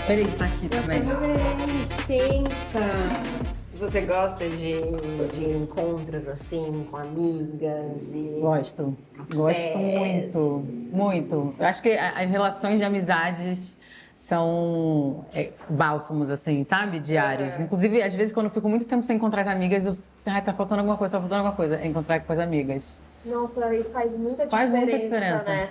Feliz de estar aqui também. Você gosta de encontros assim, com amigas e... Gosto muito, muito. Eu acho que as relações de amizades são bálsamos, assim, sabe? Diários. Inclusive, às vezes, quando eu fico muito tempo sem encontrar as amigas, eu fico, tá faltando alguma coisa, tá faltando alguma coisa. É encontrar com as amigas. Nossa, e faz muita diferença. né?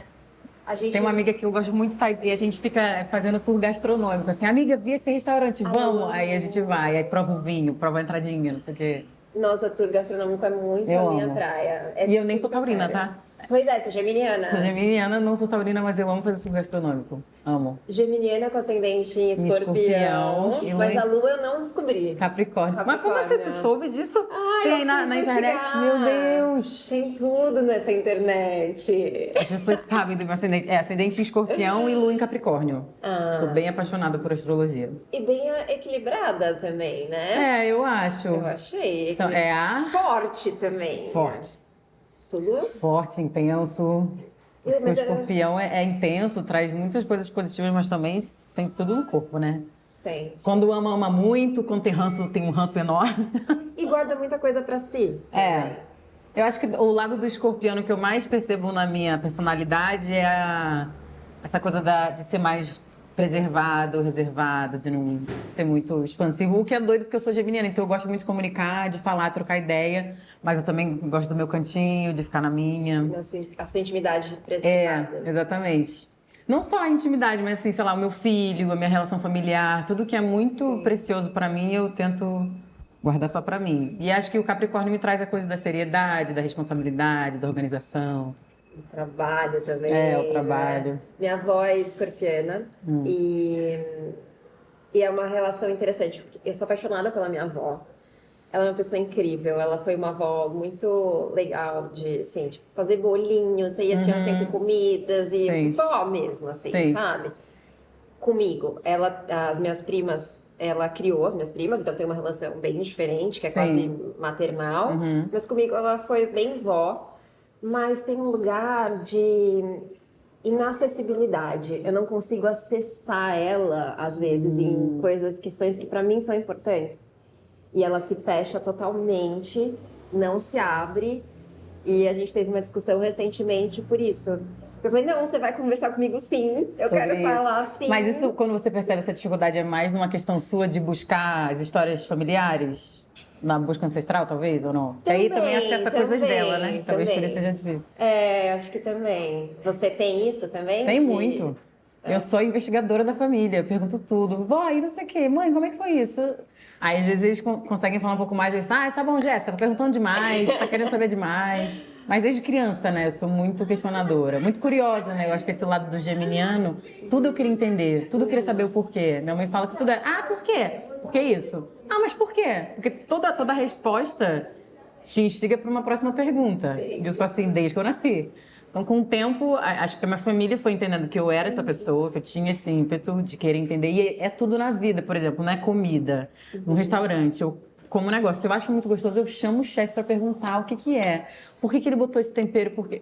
Tem uma amiga que eu gosto muito de sair e a gente fica fazendo tour gastronômico. Assim, amiga, vi esse restaurante, vamos? Aí a gente vai, aí prova o vinho, prova a entradinha, não sei o quê. Nossa, tour gastronômico é muito Eu a minha amo. praia. E eu nem sou taurina, tá? Pois é, você é geminiana. Sou geminiana, não sou taurina, mas eu amo fazer tour gastronômico. Amo. Geminiana com ascendente em escorpião. Mas a lua eu não descobri. Capricórnio. Mas como você soube disso? Tem aí na internet? Meu Deus! Tem tudo nessa internet. As pessoas sabem do meu ascendente. É ascendente em escorpião e lua em Capricórnio. Sou bem apaixonada por astrologia. E bem equilibrada também, né? É, eu acho. Eu achei. É a... Forte também. Forte. Tudo? Forte, intenso. O escorpião é intenso, traz muitas coisas positivas, mas também tem tudo no corpo, né? Sente. Quando ama, ama muito. Quando tem ranço, tem um ranço enorme. E guarda muita coisa pra si. É. Eu acho que o lado do escorpiano que eu mais percebo na minha personalidade é essa coisa de ser mais preservado, reservado, de não ser muito expansivo. O que é doido porque eu sou geminiana, então eu gosto muito de comunicar, de falar, trocar ideia. Mas eu também gosto do meu cantinho, de ficar na minha. A sua intimidade preservada. É, exatamente. Não só a intimidade, mas assim, sei lá, o meu filho, a minha relação familiar, tudo que é muito precioso pra mim, eu tento guardar só pra mim. E acho que o Capricórnio me traz a coisa da seriedade, da responsabilidade, da organização. O trabalho também. É, o trabalho. Né? Minha avó é escorpiana e é uma relação interessante. Eu sou apaixonada pela minha avó. Ela é uma pessoa incrível. Ela foi uma avó muito legal de, assim, de fazer bolinhos. Você ia, tinha sempre comidas e vó mesmo, assim, sabe? Comigo, as minhas primas, ela criou as minhas primas, então tem uma relação bem diferente, que é quase maternal. Mas comigo ela foi bem vó. Mas tem um lugar de inacessibilidade. Eu não consigo acessar ela, às vezes, em questões que para mim são importantes. E ela se fecha totalmente, não se abre. E a gente teve uma discussão recentemente por isso. Eu falei, não, você vai conversar comigo sim, eu quero falar sim. Mas isso, quando você percebe essa dificuldade, é mais numa questão sua de buscar as histórias familiares? Na busca ancestral, talvez, ou não? Porque aí também acessa coisas dela, né? Talvez por isso seja difícil. É, acho que também. Você tem isso também? Tem muito. Eu sou investigadora da família, eu pergunto tudo. Vó, e não sei o quê. Mãe, como é que foi isso? Aí, às vezes, eles conseguem falar um pouco mais. Eu digo, tá bom, Jéssica, tá perguntando demais, tá querendo saber demais. Mas desde criança, né, eu sou muito questionadora, muito curiosa, né? Eu acho que esse lado do geminiano, tudo eu queria entender, tudo eu queria saber o porquê. Minha mãe fala que tudo é, por quê? Por que isso? Mas por quê? Porque toda resposta te instiga para uma próxima pergunta. Sim. Eu sou assim desde que eu nasci. Então, com o tempo, acho que a minha família foi entendendo que eu era essa pessoa, que eu tinha esse ímpeto de querer entender. E é tudo na vida, por exemplo, não é comida. Num restaurante, eu como negócio, se eu acho muito gostoso, eu chamo o chefe para perguntar o que é. Por que ele botou esse tempero? Por quê?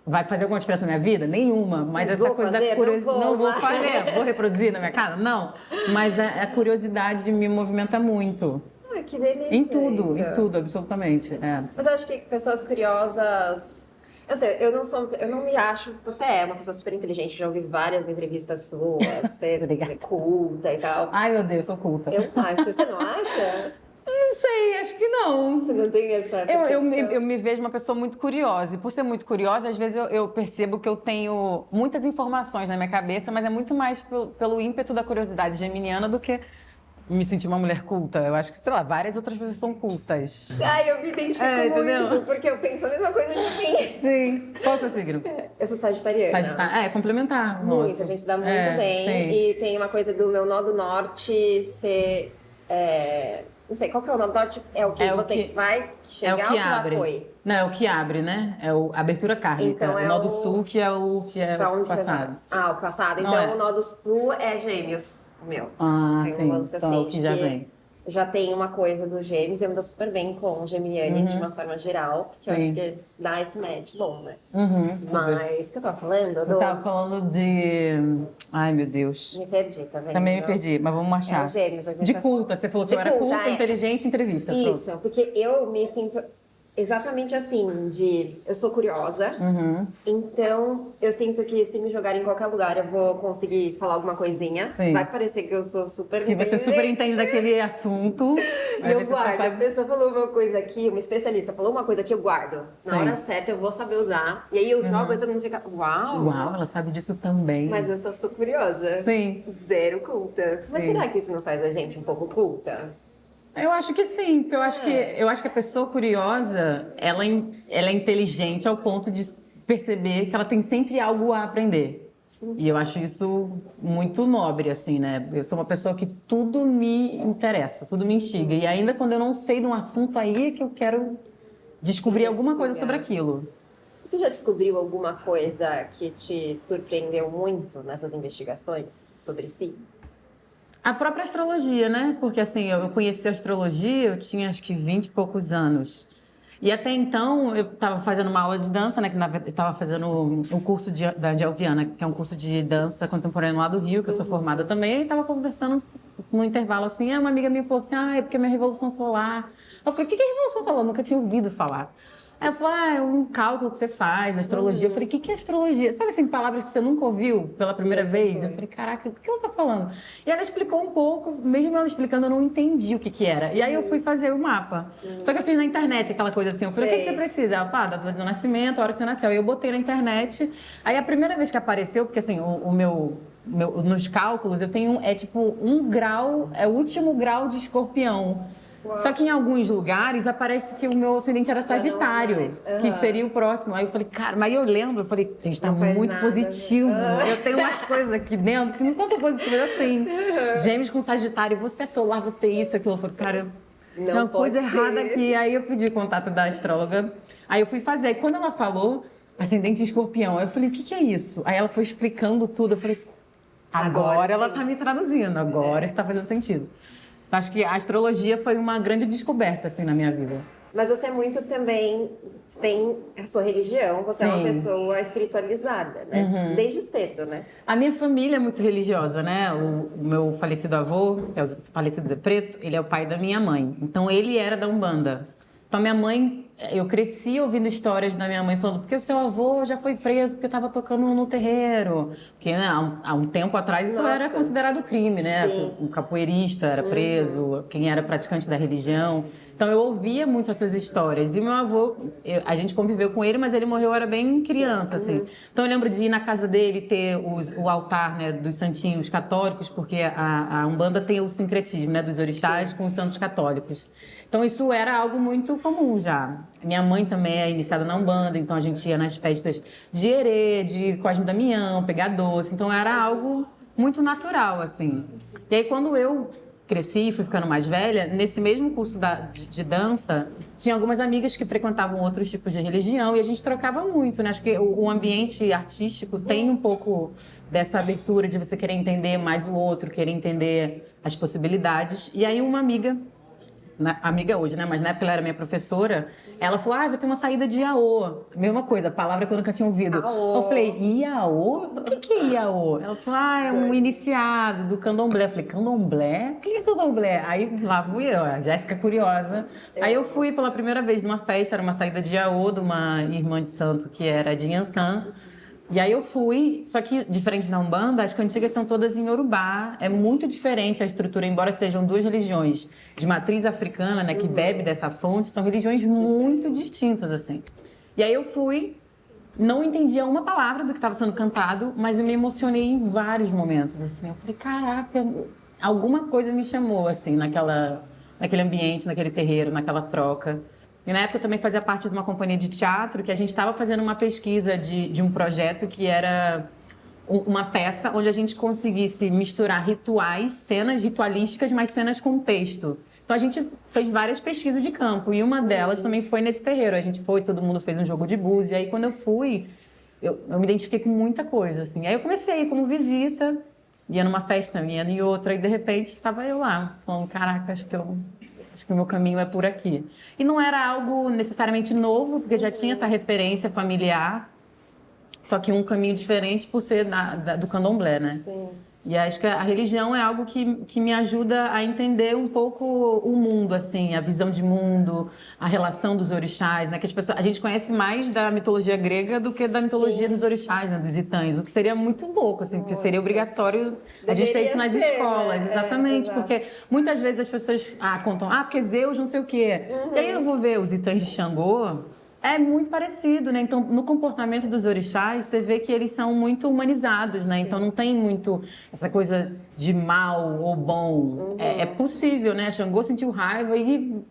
Vai fazer alguma diferença na minha vida? Nenhuma. Mas essa coisa da curiosidade... Não vou fazer. Vou reproduzir na minha casa? Não. Mas a curiosidade me movimenta muito. Ai, que delícia. Em tudo, absolutamente. É. Mas eu acho que pessoas curiosas... Eu sei, eu não me acho... Você é uma pessoa super inteligente, já ouvi várias entrevistas suas, você é culta e tal. Ai, meu Deus, sou culta. Eu acho, você não acha? Não sei, acho que não. Você não tem essa percepção? Eu me vejo uma pessoa muito curiosa. E por ser muito curiosa, às vezes eu percebo que eu tenho muitas informações na minha cabeça, mas é muito mais pelo ímpeto da curiosidade geminiana do que me sentir uma mulher culta. Eu acho que, sei lá, várias outras pessoas são cultas. Ai, eu me identifico muito, porque eu penso a mesma coisa de mim. Sim. Qual é o seu signo? Eu sou sagitariana. É complementar. Muito, nossa. A gente se dá muito bem. Sim. E tem uma coisa do meu nó do norte ser... Não sei, qual que é o nó do norte? É o que você vai chegar ou já foi? Não, é o que abre, né? É a abertura kármica. Então, o nó do sul que é o passado. O passado. Então, o nó do sul é gêmeos, o meu. Tem um lance assim, que já vem. já tem uma coisa dos gêmeos, eu me dou super bem com geminianes de uma forma geral, porque eu acho que dá esse match bom, né? Mas, o que eu tava falando? Você tava falando de... Ai, meu Deus. Me perdi, tá vendo? Também me perdi, mas vamos achar. Os gêmeos, a gente De vai culta, você falou que De eu era culta, culta, inteligente, entrevista. Isso, Pronto. porque eu me sinto exatamente assim, eu sou curiosa, então eu sinto que se me jogarem em qualquer lugar eu vou conseguir falar alguma coisinha. Sim. Vai parecer que eu sou super Que você super entende daquele assunto. E eu guardo. A pessoa falou uma coisa aqui, uma especialista falou uma coisa que eu guardo. Na hora certa eu vou saber usar. E aí eu jogo e todo mundo fica, uau! Uau, ela sabe disso também. Mas eu só sou curiosa. Sim. Zero culta. Mas será que isso não faz a gente um pouco culta? Eu acho que sim, porque eu acho que a pessoa curiosa, ela é inteligente ao ponto de perceber que ela tem sempre algo a aprender. E eu acho isso muito nobre, assim, né? Eu sou uma pessoa que tudo me interessa, tudo me instiga. E ainda quando eu não sei de um assunto, aí é que eu quero descobrir alguma coisa sobre aquilo. Você já descobriu alguma coisa que te surpreendeu muito nessas investigações sobre si? A própria astrologia, né? Porque assim, eu conheci a astrologia, eu tinha acho que 20 e poucos anos. E até então, eu estava fazendo uma aula de dança, né? Que na verdade eu estava fazendo um curso da Gelviana, que é um curso de dança contemporânea lá do Rio, que eu sou formada também. E estava conversando no intervalo assim, uma amiga minha falou assim, é porque é minha Revolução Solar. Eu falei, o que é Revolução Solar? Eu nunca tinha ouvido falar. Aí ela falou, é um cálculo que você faz na astrologia. Eu falei, o que é astrologia? Sabe assim, palavras que você nunca ouviu pela primeira vez? Eu falei, caraca, o que ela tá falando? E ela explicou um pouco, mesmo ela explicando, eu não entendi o que era. E aí eu fui fazer o mapa. Só que eu fiz na internet aquela coisa assim, eu falei, o que você precisa? Ela falou, data do nascimento, a hora que você nasceu. Aí eu botei na internet. Aí a primeira vez que apareceu, porque assim, nos cálculos eu tenho, tipo 1 grau, é o último grau de Escorpião. Só que em alguns lugares aparece que o meu ascendente era Sagitário, que seria o próximo. Aí eu falei, cara, mas eu lembro, eu falei, gente, tá muito positivo. Eu tenho umas coisas aqui dentro que não estão tão positivas assim. Gêmeos com Sagitário, você é solar, você é isso, aquilo. Eu falei, cara, tem uma coisa errada aqui. Aí eu pedi o contato da astróloga. Aí eu fui fazer. Aí quando ela falou ascendente em Escorpião, aí eu falei, o que é isso? Aí ela foi explicando tudo. Eu falei, agora ela tá me traduzindo, agora isso tá fazendo sentido. Acho que a astrologia foi uma grande descoberta, assim, na minha vida. Mas você é muito também, tem a sua religião, você é uma pessoa espiritualizada, né? Desde cedo, né? A minha família é muito religiosa, né? O meu falecido avô, que é o falecido Zé Preto, ele é o pai da minha mãe. Então, ele era da Umbanda. Então, minha mãe, eu cresci ouvindo histórias da minha mãe falando porque o seu avô já foi preso porque estava tocando no terreiro. Porque né, há um tempo atrás isso era considerado crime, né? O capoeirista era preso, quem era praticante da religião. Então eu ouvia muito essas histórias. E meu avô, a gente conviveu com ele, mas ele morreu, eu era bem criança, assim. Então eu lembro de ir na casa dele ter o altar, né, dos santinhos católicos, porque a Umbanda tem o sincretismo, né, dos orixás com os santos católicos. Então isso era algo muito comum já. Minha mãe também é iniciada na Umbanda, então a gente ia nas festas de Herê, de Cosme e Damião, pegar doce. Então era algo muito natural, assim. E aí quando eu cresci, fui ficando mais velha, nesse mesmo curso de dança, tinha algumas amigas que frequentavam outros tipos de religião e a gente trocava muito, né? Acho que o ambiente artístico tem um pouco dessa abertura de você querer entender mais o outro, querer entender as possibilidades. E aí uma amiga hoje, né? Mas na época ela era minha professora, ela falou, vai ter uma saída de Iaô. Mesma coisa, palavra que eu nunca tinha ouvido. Eu falei, Iaô? O que é Iaô? Ela falou, é um iniciado do candomblé. Eu falei, candomblé? O que é candomblé? Aí lá fui eu, a Jéssica curiosa. Aí eu fui pela primeira vez numa festa, era uma saída de Iaô, de uma irmã de santo que era de Yansan. E aí eu fui, só que diferente da Umbanda, as cantigas são todas em Yorubá. É muito diferente a estrutura, embora sejam duas religiões de matriz africana, né, que bebe dessa fonte, são religiões muito distintas, assim. E aí eu fui, não entendia uma palavra do que estava sendo cantado, mas eu me emocionei em vários momentos, assim. Eu falei, caraca, alguma coisa me chamou, assim, naquele ambiente, naquele terreiro, naquela troca. E na época eu também fazia parte de uma companhia de teatro que a gente estava fazendo uma pesquisa de um projeto que era uma peça onde a gente conseguisse misturar rituais, cenas ritualísticas, mas cenas com texto. Então a gente fez várias pesquisas de campo e uma delas também foi nesse terreiro. A gente foi, todo mundo fez um jogo de búzios. E aí quando eu fui, eu me identifiquei com muita coisa, assim. Aí eu comecei como visita. ia numa festa, ia em outra, e de repente estava eu lá, falando, caraca, acho que o meu caminho é por aqui. E não era algo necessariamente novo, porque já tinha essa referência familiar, só que um caminho diferente por ser do candomblé, né? Sim. E acho que a religião é algo que me ajuda a entender um pouco o mundo, assim, a visão de mundo, a relação dos orixás, né? Que a gente conhece mais da mitologia grega do que da mitologia dos orixás, né? Dos itãs, o que seria muito louco, assim, porque seria obrigatório a gente ter isso nas escolas, né? exatamente, porque muitas vezes as pessoas contam, porque Zeus não sei o quê. E aí eu vou ver os itãs de Xangô. É muito parecido, né? Então, no comportamento dos orixás, você vê que eles são muito humanizados, né? Sim. Então, não tem muito essa coisa de mal ou bom. É possível, né? Xangô sentiu raiva e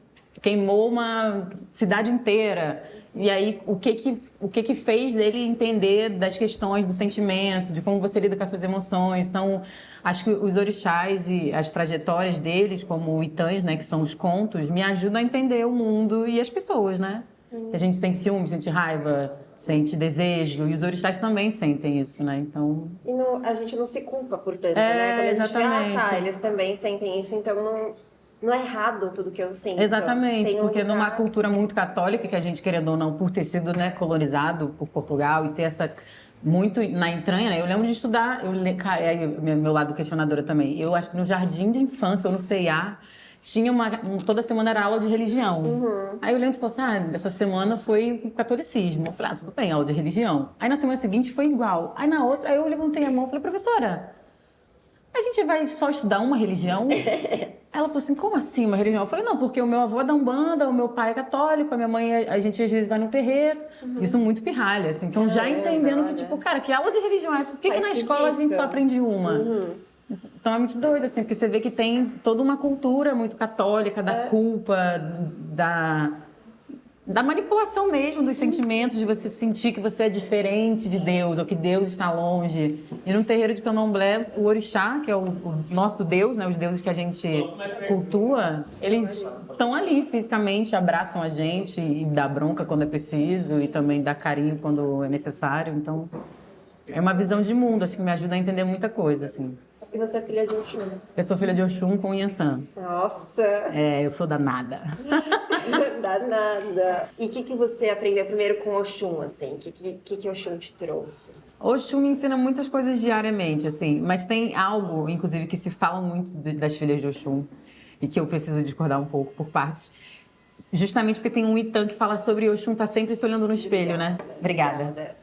queimou uma cidade inteira. E aí, o que fez dele entender das questões do sentimento, de como você lida com as suas emoções. Então, acho que os orixás e as trajetórias deles, como o Itãs, né? Que são os contos, me ajudam a entender o mundo e as pessoas, né? A gente sente ciúme, sente raiva, sente desejo, e os orixás também sentem isso, né? Então... E a gente não se culpa por tanto, né? Quando a gente exatamente. vê, eles também sentem isso, então não é errado tudo que eu sinto. Exatamente, porque numa cultura muito católica, que a gente, querendo ou não, por ter sido, né, colonizado por Portugal e ter essa... muito na entranha, né? Eu lembro de estudar, meu lado questionadora também, eu acho que no jardim de infância, ou no CIA, tinha toda semana era aula de religião. Aí eu lembro e falei assim, essa semana foi o catolicismo. Eu falei, tudo bem, aula de religião. Aí na semana seguinte foi igual. Aí na outra, aí eu levantei a mão e falei, professora, a gente vai só estudar uma religião? Ela falou assim, como assim uma religião? Eu falei, não, porque o meu avô é da Umbanda, o meu pai é católico, a minha mãe, a gente às vezes vai no terreiro. Isso muito pirralha, assim. Então já entendendo que, tipo, cara, que aula de religião é essa? Por que na escola a gente só aprende uma? Então é muito doido, assim, porque você vê que tem toda uma cultura muito católica da culpa, da manipulação mesmo dos sentimentos, de você sentir que você é diferente de Deus, ou que Deus está longe. E no terreiro de candomblé, o orixá, que é o nosso Deus, né, os deuses que a gente cultua, eles estão ali fisicamente, abraçam a gente e dá bronca quando é preciso e também dá carinho quando é necessário. Então é uma visão de mundo, acho que me ajuda a entender muita coisa, assim. E você é filha de Oxum? Eu sou filha de Oxum com Yansan. Nossa! Eu sou danada. Danada. E o que você aprendeu primeiro com Oxum, assim? O que Oxum te trouxe? Oxum me ensina muitas coisas diariamente, assim. Mas tem algo, inclusive, que se fala muito das filhas de Oxum e que eu preciso discordar um pouco por partes. Justamente porque tem um Itã que fala sobre Oxum tá sempre se olhando no espelho, né? Obrigada.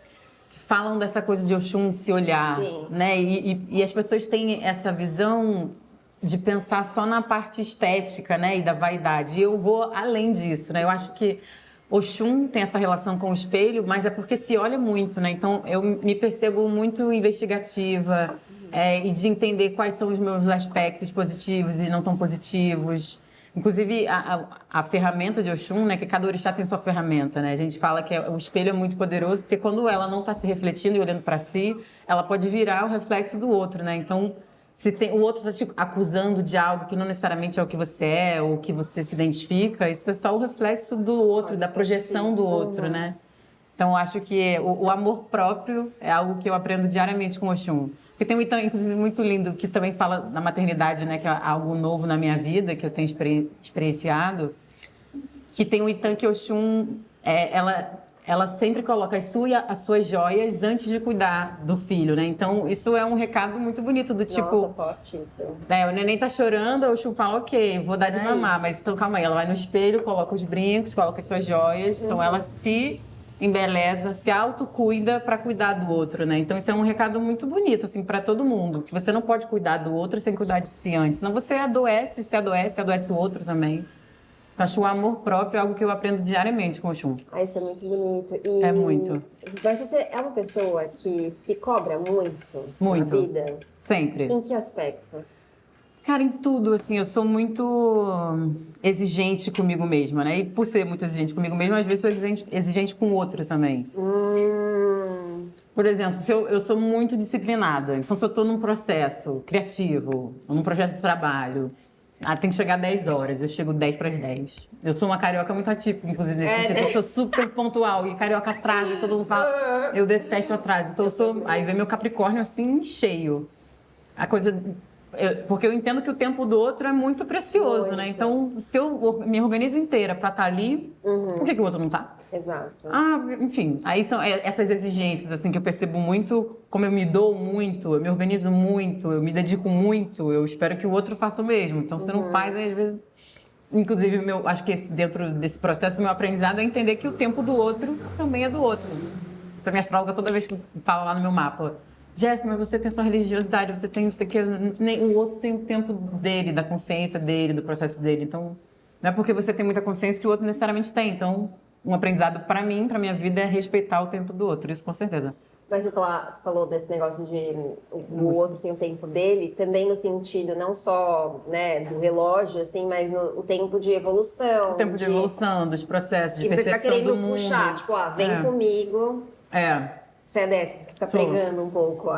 Falam dessa coisa de Oxum se olhar, né? E as pessoas têm essa visão de pensar só na parte estética, né? E da vaidade. E eu vou além disso, né? Eu acho que Oxum tem essa relação com o espelho, mas é porque se olha muito, né? Então eu me percebo muito investigativa e de entender quais são os meus aspectos positivos e não tão positivos. Inclusive, a ferramenta de Oxum, né, que cada orixá tem sua ferramenta, né? A gente fala que o espelho é muito poderoso, porque quando ela não está se refletindo e olhando para si, ela pode virar o reflexo do outro, né? Então, se o outro está te acusando de algo que não necessariamente é o que você é ou que você se identifica, isso é só o reflexo do outro, da projeção do outro, né? Então, eu acho que o amor próprio é algo que eu aprendo diariamente com Oxum. Porque tem um Itã, inclusive, muito lindo, que também fala da maternidade, né? Que é algo novo na minha vida, que eu tenho experienciado. Que tem um Itã que Oxum, ela sempre coloca as suas joias antes de cuidar do filho, né? Então, isso é um recado muito bonito, do tipo... Nossa, forte isso. O neném tá chorando, a Oxum fala, ok, vou dar de mamar. Mas então, calma aí, ela vai no espelho, coloca os brincos, coloca as suas joias. Então, ela se embeleza, se autocuida para cuidar do outro, né? Então isso é um recado muito bonito, assim, para todo mundo, que você não pode cuidar do outro sem cuidar de si antes, senão você adoece o outro também. Então, acho o amor próprio algo que eu aprendo diariamente com o Oxum. Isso é muito bonito. É muito. Mas você é uma pessoa que se cobra muito na vida? Sempre. Em que aspectos? Cara, em tudo, assim, eu sou muito exigente comigo mesma, né? E por ser muito exigente comigo mesma, às vezes sou exigente com o outro também. Por exemplo, eu sou muito disciplinada. Então, se eu tô num processo criativo, num projeto de trabalho, tem que chegar 10 horas, eu chego 10 para as 10. Eu sou uma carioca muito atípica, inclusive, nesse sentido. Eu sou super pontual. E carioca atrasa, e todo mundo fala, eu detesto atraso. Então, aí vem meu Capricórnio, assim, cheio. a coisa... Porque eu entendo que o tempo do outro é muito precioso, né? Muito. Então, se eu me organizo inteira pra estar ali, por que o outro não tá? Exato. Enfim, aí são essas exigências, assim, que eu percebo muito, como eu me dou muito, eu me organizo muito, eu me dedico muito, eu espero que o outro faça o mesmo. Então, se não faz, aí, às vezes... Inclusive, acho que dentro desse processo, o meu aprendizado é entender que o tempo do outro também é do outro. Isso a minha astróloga toda vez que fala lá no meu mapa. Jéssica, mas você tem sua religiosidade, você tem isso aqui, o outro tem o tempo dele, da consciência dele, do processo dele. Então, não é porque você tem muita consciência que o outro necessariamente tem. Então, um aprendizado para mim, para minha vida, é respeitar o tempo do outro, isso com certeza. Mas tu falou desse negócio de o outro tem o tempo dele, também no sentido não só, né, do relógio, assim, mas o tempo de evolução. O tempo de evolução, dos processos, de e você percepção fica querendo do mundo. puxar, tipo, vem comigo. Você é dessas que fica pregando um pouco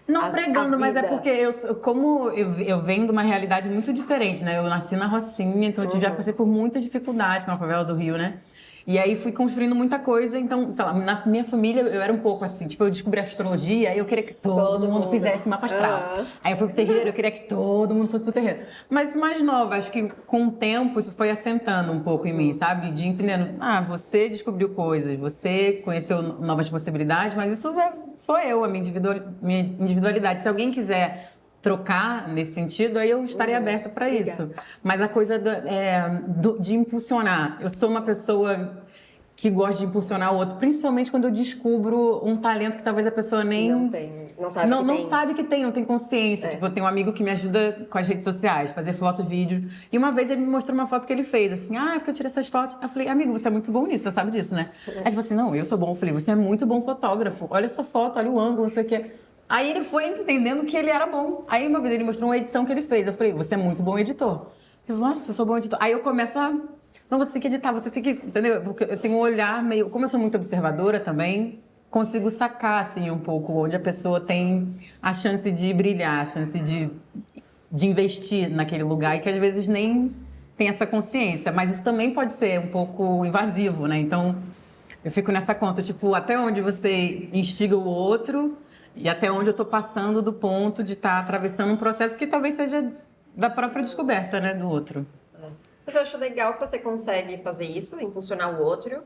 Não pregando, mas é porque eu venho de uma realidade muito diferente, né? Eu nasci na Rocinha, então eu já passei por muitas dificuldades com a favela do Rio, né? E aí fui construindo muita coisa, então, sei lá, na minha família eu era um pouco assim, tipo, eu descobri a astrologia, aí eu queria que todo mundo fizesse mapa astral. Aí eu fui pro terreiro, eu queria que todo mundo fosse pro terreiro. Mas mais nova, acho que com o tempo isso foi assentando um pouco em mim, sabe? De entendendo, você descobriu coisas, você conheceu novas possibilidades, mas isso sou eu, a minha individualidade. Se alguém quiser trocar nesse sentido, aí eu estaria aberta para isso. Mas a coisa de impulsionar. Eu sou uma pessoa que gosta de impulsionar o outro, principalmente quando eu descubro um talento que talvez a pessoa nem... Não sabe que tem. Não tem consciência. Tipo, eu tenho um amigo que me ajuda com as redes sociais, fazer foto, vídeo. E uma vez ele me mostrou uma foto que ele fez, assim, porque eu tirei essas fotos. Eu falei, amigo, você é muito bom nisso, você sabe disso, né? Aí ele falou assim, não, eu sou bom. Eu falei, você é muito bom fotógrafo. Olha a sua foto, olha o ângulo, não sei o quê. Aí ele foi entendendo que ele era bom. Aí uma vez ele mostrou uma edição que ele fez. Eu falei, você é muito bom editor. Ele falou, nossa, eu sou bom editor. Aí eu começo não, você tem que editar, você tem que... Entendeu? Porque eu tenho um olhar meio... Como eu sou muito observadora também, consigo sacar, assim, um pouco onde a pessoa tem a chance de brilhar, a chance de investir naquele lugar e que às vezes nem tem essa consciência. Mas isso também pode ser um pouco invasivo, né? Então, eu fico nessa conta, tipo, até onde você instiga o outro... E até onde eu estou passando do ponto de estar atravessando um processo que talvez seja da própria descoberta, né, do outro. Mas eu acho legal que você consegue fazer isso, impulsionar o outro,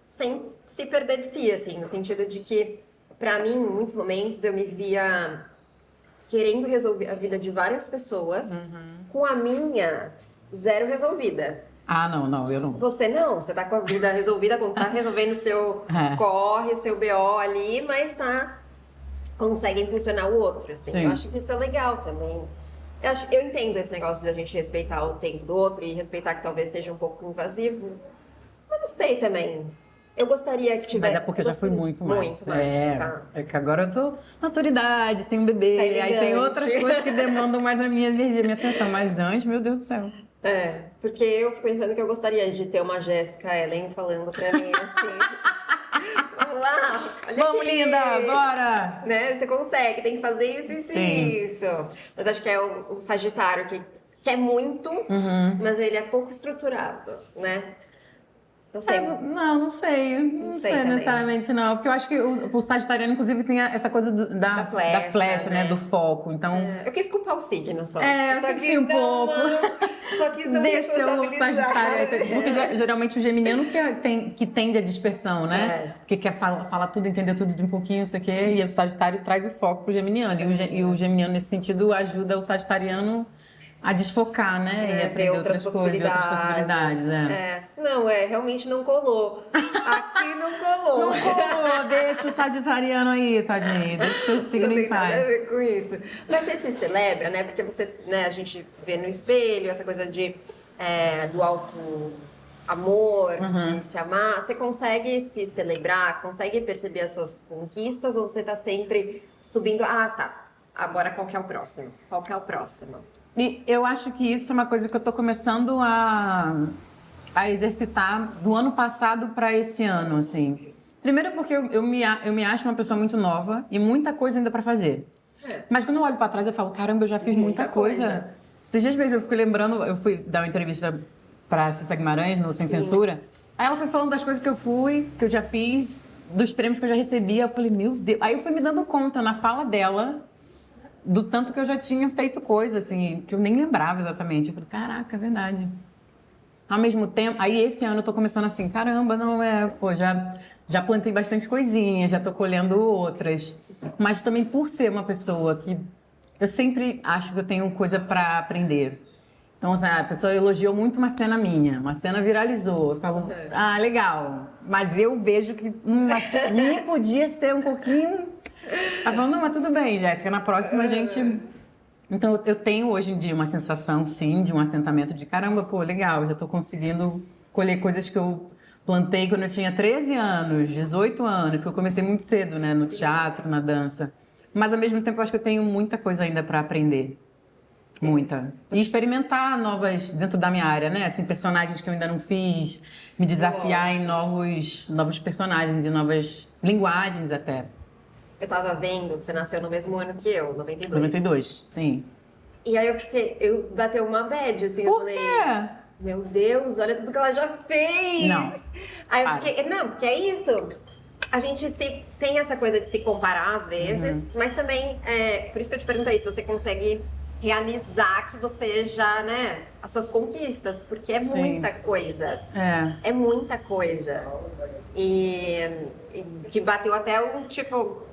sem se perder de si, assim, no sentido de que, pra mim, em muitos momentos, eu me via querendo resolver a vida de várias pessoas com a minha zero resolvida. Não, eu não. Você não, você tá com a vida resolvida, tá resolvendo o seu corre, seu BO ali, mas consegue impulsionar o outro, assim. Sim. Eu acho que isso é legal também. Eu entendo esse negócio de a gente respeitar o tempo do outro e respeitar que talvez seja um pouco invasivo. Mas não sei também. Eu gostaria que tivesse... Mas é porque eu já fui muito mais. Muito mais, tá. É que agora eu tô na autoridade, tenho um bebê, aí tem outras coisas que demandam mais a minha energia, a minha atenção. Mas antes, meu Deus do céu. Porque eu fico pensando que eu gostaria de ter uma Jéssica Ellen falando pra mim assim... Vamos lá, olha Vamos, aqui. linda, bora! Né? Você consegue, tem que fazer isso e isso. Mas acho que é o Sagitário que quer muito, mas ele é pouco estruturado, né? Não sei. Não sei. Não sei necessariamente, não. Porque eu acho que o sagitariano, inclusive, tem essa coisa da flecha, né? Do foco. Então... Eu quis culpar o signo só. Só quis um pouco. Só quis não responsabilizar. O sagitário. Porque geralmente o geminiano que tende à dispersão, né? Porque quer falar tudo, entender tudo de um pouquinho, não sei o quê. E o sagitário traz o foco pro geminiano. E o geminiano, nesse sentido, ajuda o sagitariano a desfocar, né? E aprender outras possibilidades. Não, realmente não colou. Aqui não colou. Não colou, deixa o sagitariano aí, tadinho. Deixa o signo em paz. Não tem nada a ver com isso. Mas você se celebra, né? Porque você, né, a gente vê no espelho essa coisa do alto amor, de se amar. Você consegue se celebrar, consegue perceber as suas conquistas ou você tá sempre subindo? Agora qual que é o próximo? Qual que é o próximo? E eu acho que isso é uma coisa que eu tô começando a exercitar do ano passado para esse ano, assim. Primeiro porque eu me acho uma pessoa muito nova e muita coisa ainda para fazer. Mas quando eu olho para trás eu falo, caramba, eu já fiz muita coisa. Esses dias mesmo eu fico lembrando, eu fui dar uma entrevista para Cissa Guimarães no Sem Censura. Aí ela foi falando das coisas que eu já fiz, dos prêmios que eu já recebi. Eu falei, meu Deus. Aí eu fui me dando conta na fala dela do tanto que eu já tinha feito coisa, assim, que eu nem lembrava exatamente. Eu falei, caraca, é verdade. Ao mesmo tempo, aí esse ano eu tô começando assim, caramba, não é, pô, já plantei bastante coisinha, já tô colhendo outras. Mas também por ser uma pessoa que eu sempre acho que eu tenho coisa pra aprender. Então, assim, a pessoa elogiou muito uma cena minha, uma cena viralizou. Eu falo, ah, legal. Mas eu vejo que nem podia ser um pouquinho. Ela falou, não, mas tudo bem, Jéssica, na próxima a gente. Então, eu tenho hoje em dia uma sensação, sim, de um assentamento de caramba, pô, legal, eu já tô conseguindo colher coisas que eu plantei quando eu tinha 13 anos, 18 anos, porque eu comecei muito cedo, né, no teatro, na dança. Mas, ao mesmo tempo, eu acho que eu tenho muita coisa ainda para aprender. Muita. E experimentar novas, dentro da minha área, né? Assim, personagens que eu ainda não fiz, me desafiar em novos personagens e novas linguagens até. Eu tava vendo que você nasceu no mesmo ano que eu, 92. 92, sim. E aí eu bateu uma bad, assim, eu Por falei, quê? meu Deus, olha tudo que ela já fez! Não. Aí eu Para. fiquei, não, porque é isso. A gente tem essa coisa de se comparar às vezes, mas também, por isso que eu te pergunto aí, se você consegue realizar que você já, né, as suas conquistas, porque é Sim. muita coisa. É. É muita coisa. E que bateu até um tipo.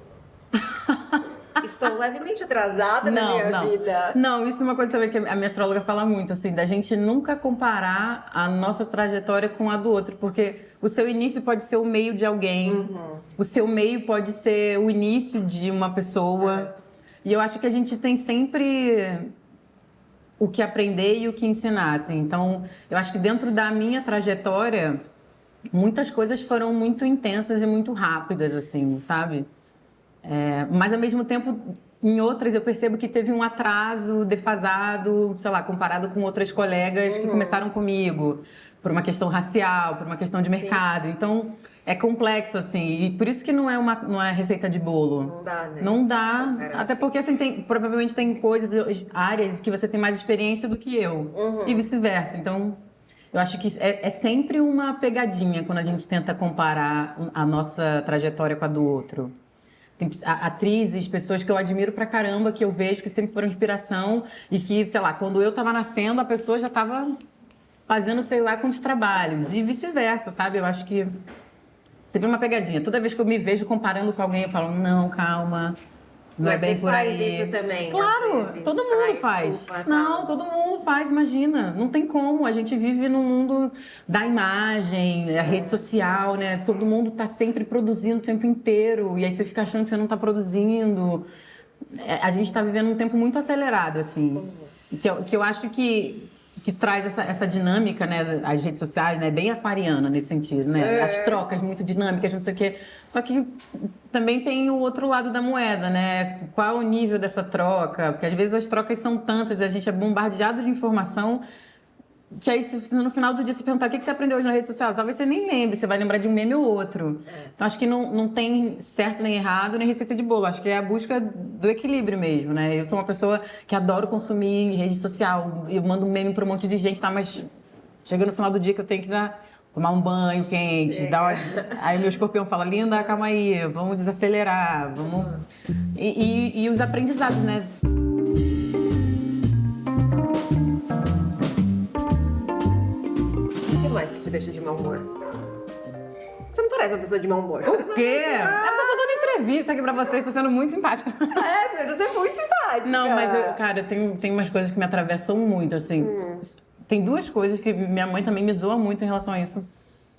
Estou levemente atrasada na minha vida. Não, isso é uma coisa também que a minha astróloga fala muito, assim, da gente nunca comparar a nossa trajetória com a do outro, porque o seu início pode ser o meio de alguém, o seu meio pode ser o início de uma pessoa. E eu acho que a gente tem sempre o que aprender e o que ensinar, assim. Então, eu acho que dentro da minha trajetória, muitas coisas foram muito intensas e muito rápidas, assim, sabe? Mas, ao mesmo tempo, em outras eu percebo que teve um atraso defasado, sei lá, comparado com outras colegas que começaram comigo, por uma questão racial, por uma questão de mercado. Então, é complexo, assim, e por isso que não é receita de bolo. Não dá, né? Não dá, Comparar, até assim. porque assim, provavelmente tem coisas, áreas que você tem mais experiência do que eu, e vice-versa. Então, eu acho que é sempre uma pegadinha quando a gente tenta comparar a nossa trajetória com a do outro. Tem atrizes, pessoas que eu admiro pra caramba, que eu vejo que sempre foram inspiração e que, sei lá, quando eu tava nascendo, a pessoa já tava fazendo, sei lá, quantos trabalhos. E vice-versa, sabe? Eu acho que sempre uma pegadinha. Toda vez que eu me vejo comparando com alguém, eu falo, não, calma, não Mas é bem vocês por aí. fazem isso também, Claro, às vezes. todo mundo Ai, faz. culpa, Não, tá. todo mundo faz, imagina. Não tem como. A gente vive num mundo da imagem, a rede social, né? Todo mundo tá sempre produzindo o tempo inteiro. E aí você fica achando que você não tá produzindo. A gente tá vivendo um tempo muito acelerado, assim. Que eu acho que traz essa dinâmica, né? As redes sociais, né? Bem aquariana nesse sentido, né? As trocas muito dinâmicas, não sei o quê. Só que também tem o outro lado da moeda, né? Qual é o nível dessa troca? Porque às vezes as trocas são tantas e a gente é bombardeado de informação que aí, se no final do dia você perguntar o que você aprendeu hoje na rede social, talvez você nem lembre, você vai lembrar de um meme ou outro. Então, acho que não tem certo nem errado, nem receita de bolo. Acho que é a busca do equilíbrio mesmo, né? Eu sou uma pessoa que adoro consumir rede social. Eu mando um meme para um monte de gente, tá? Mas chega no final do dia que eu tenho que tomar um banho quente, aí meu escorpião fala, linda, calma aí, vamos desacelerar, vamos... E os aprendizados, né? O que mais que te deixa de mau humor? Você não parece uma pessoa de mau humor. O quê? É porque eu tô dando entrevista aqui pra vocês, tô sendo muito simpática. Mas você é muito simpática. Não, mas, cara, tem umas coisas que me atravessam muito, assim. Tem duas coisas que minha mãe também me zoa muito em relação a isso.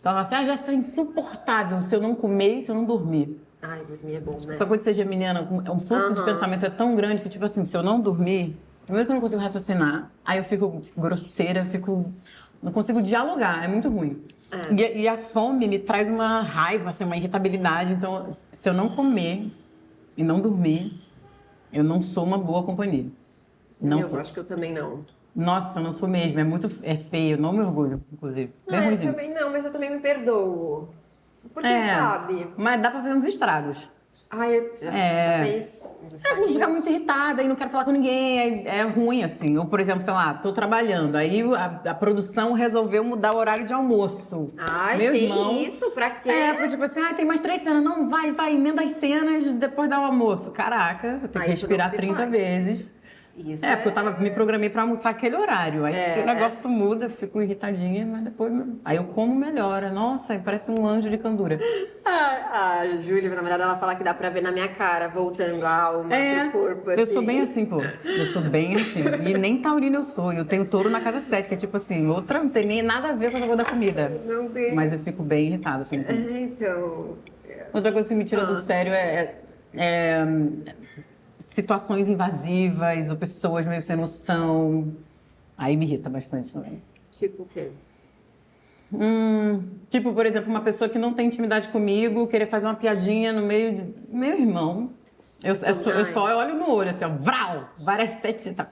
Ela fala assim, já é insuportável se eu não comer e se eu não dormir. Ai, dormir é bom, né? Essa coisa de ser geminiana, um fluxo de pensamento é tão grande que, tipo assim, se eu não dormir... Primeiro que eu não consigo raciocinar, aí eu fico grosseira, não consigo dialogar, é muito ruim. E a fome me traz uma raiva, assim, uma irritabilidade. Então, se eu não comer e não dormir, eu não sou uma boa companhia. Não eu sou. acho que eu também não. Nossa, eu não sou mesmo. É feio. Não me orgulho, inclusive. Bem Eu ruimzinho. também não, mas eu também me perdoo. Porque, sabe? Mas dá pra fazer uns estragos. Ai, eu já fez. Eu vou ficar muito irritada e não quero falar com ninguém, aí é ruim, assim. Ou, por exemplo, sei lá, tô trabalhando, aí a produção resolveu mudar o horário de almoço. Ai, Meu que irmão, isso? Pra quê? foi tipo assim, tem mais 3 cenas. Não, vai, emenda as cenas depois do almoço. Caraca, eu tenho que Isso não respirar se 30 faz. vezes. Isso Porque eu me programei pra almoçar aquele horário. Aí se o negócio muda, eu fico irritadinha, mas depois. Aí eu como melhora. Nossa, parece um anjo de candura. A Júlia, minha namorada, ela fala que dá pra ver na minha cara, voltando a alma pro corpo, assim. Eu sou bem assim, pô. Eu sou bem assim. E nem taurina eu sou. Eu tenho touro na casa 7, que é tipo assim, outra não tem nem nada a ver com a coisa da comida. Não tem. Mas eu fico bem irritada, assim. Então... Outra coisa que me tira do sério é situações invasivas ou pessoas meio sem noção. Aí me irrita bastante também. Tipo o quê? Tipo, por exemplo, uma pessoa que não tem intimidade comigo, querer fazer uma piadinha no meio de... Meu irmão, eu só olho no olho, assim, ó, vral, várias sete... Tá.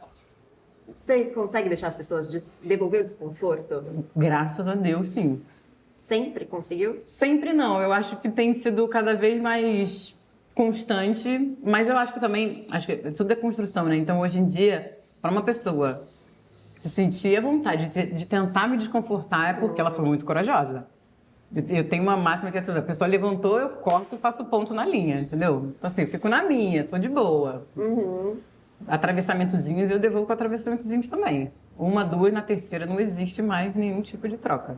Você consegue deixar as pessoas devolver o desconforto? Graças a Deus, sim. Sempre conseguiu? Sempre não, eu acho que tem sido cada vez mais constante, mas eu acho que também, acho que tudo é construção, né? Então, hoje em dia, para uma pessoa se sentir à vontade de tentar me desconfortar é porque ela foi muito corajosa. Eu tenho uma máxima que é assim, a pessoa levantou, eu corto e faço ponto na linha, entendeu? Então assim, eu fico na minha, tô de boa. Atravessamentozinhos eu devolvo com atravessamentozinhos também. Uma, duas, na terceira não existe mais nenhum tipo de troca.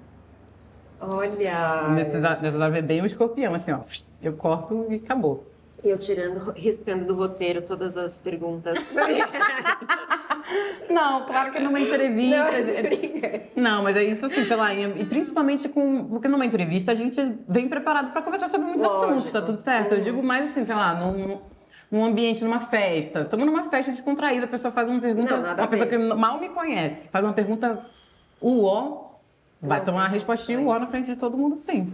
Olha... Nessas horas é bem um escorpião, assim, ó. Eu corto e acabou. Eu riscando do roteiro todas as perguntas. Não, claro que numa entrevista... Não, mas é isso assim, sei lá, e principalmente porque numa entrevista a gente vem preparado para conversar sobre muitos assuntos, tá tudo certo? Eu digo mais assim, sei lá, num ambiente, numa festa. Estamos numa festa descontraída, a pessoa faz uma pergunta, uma pessoa que mal me conhece, faz uma pergunta vai tomar uma respostinha na frente de todo mundo, sim.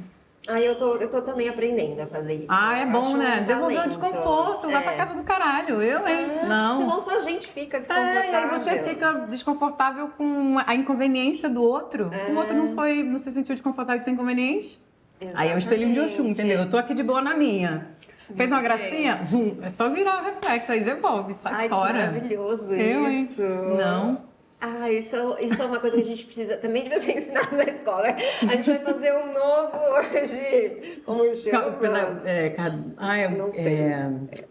Eu tô também aprendendo a fazer isso. É bom, né? Devolver o desconforto, vai pra casa do caralho. Não. Senão só a gente fica desconfortável. E aí você fica desconfortável com a inconveniência do outro. O outro não se sentiu desconfortável de ser inconveniente. Exatamente. Aí é o espelhinho de Oxum, entendeu? Eu tô aqui de boa na minha. Fez uma gracinha? É só virar o reflexo, aí devolve, sai fora. Que maravilhoso isso. Não. Isso é uma coisa que a gente precisa também de ser ensinado na escola. A gente vai fazer um novo hoje. Como chama? Não sei.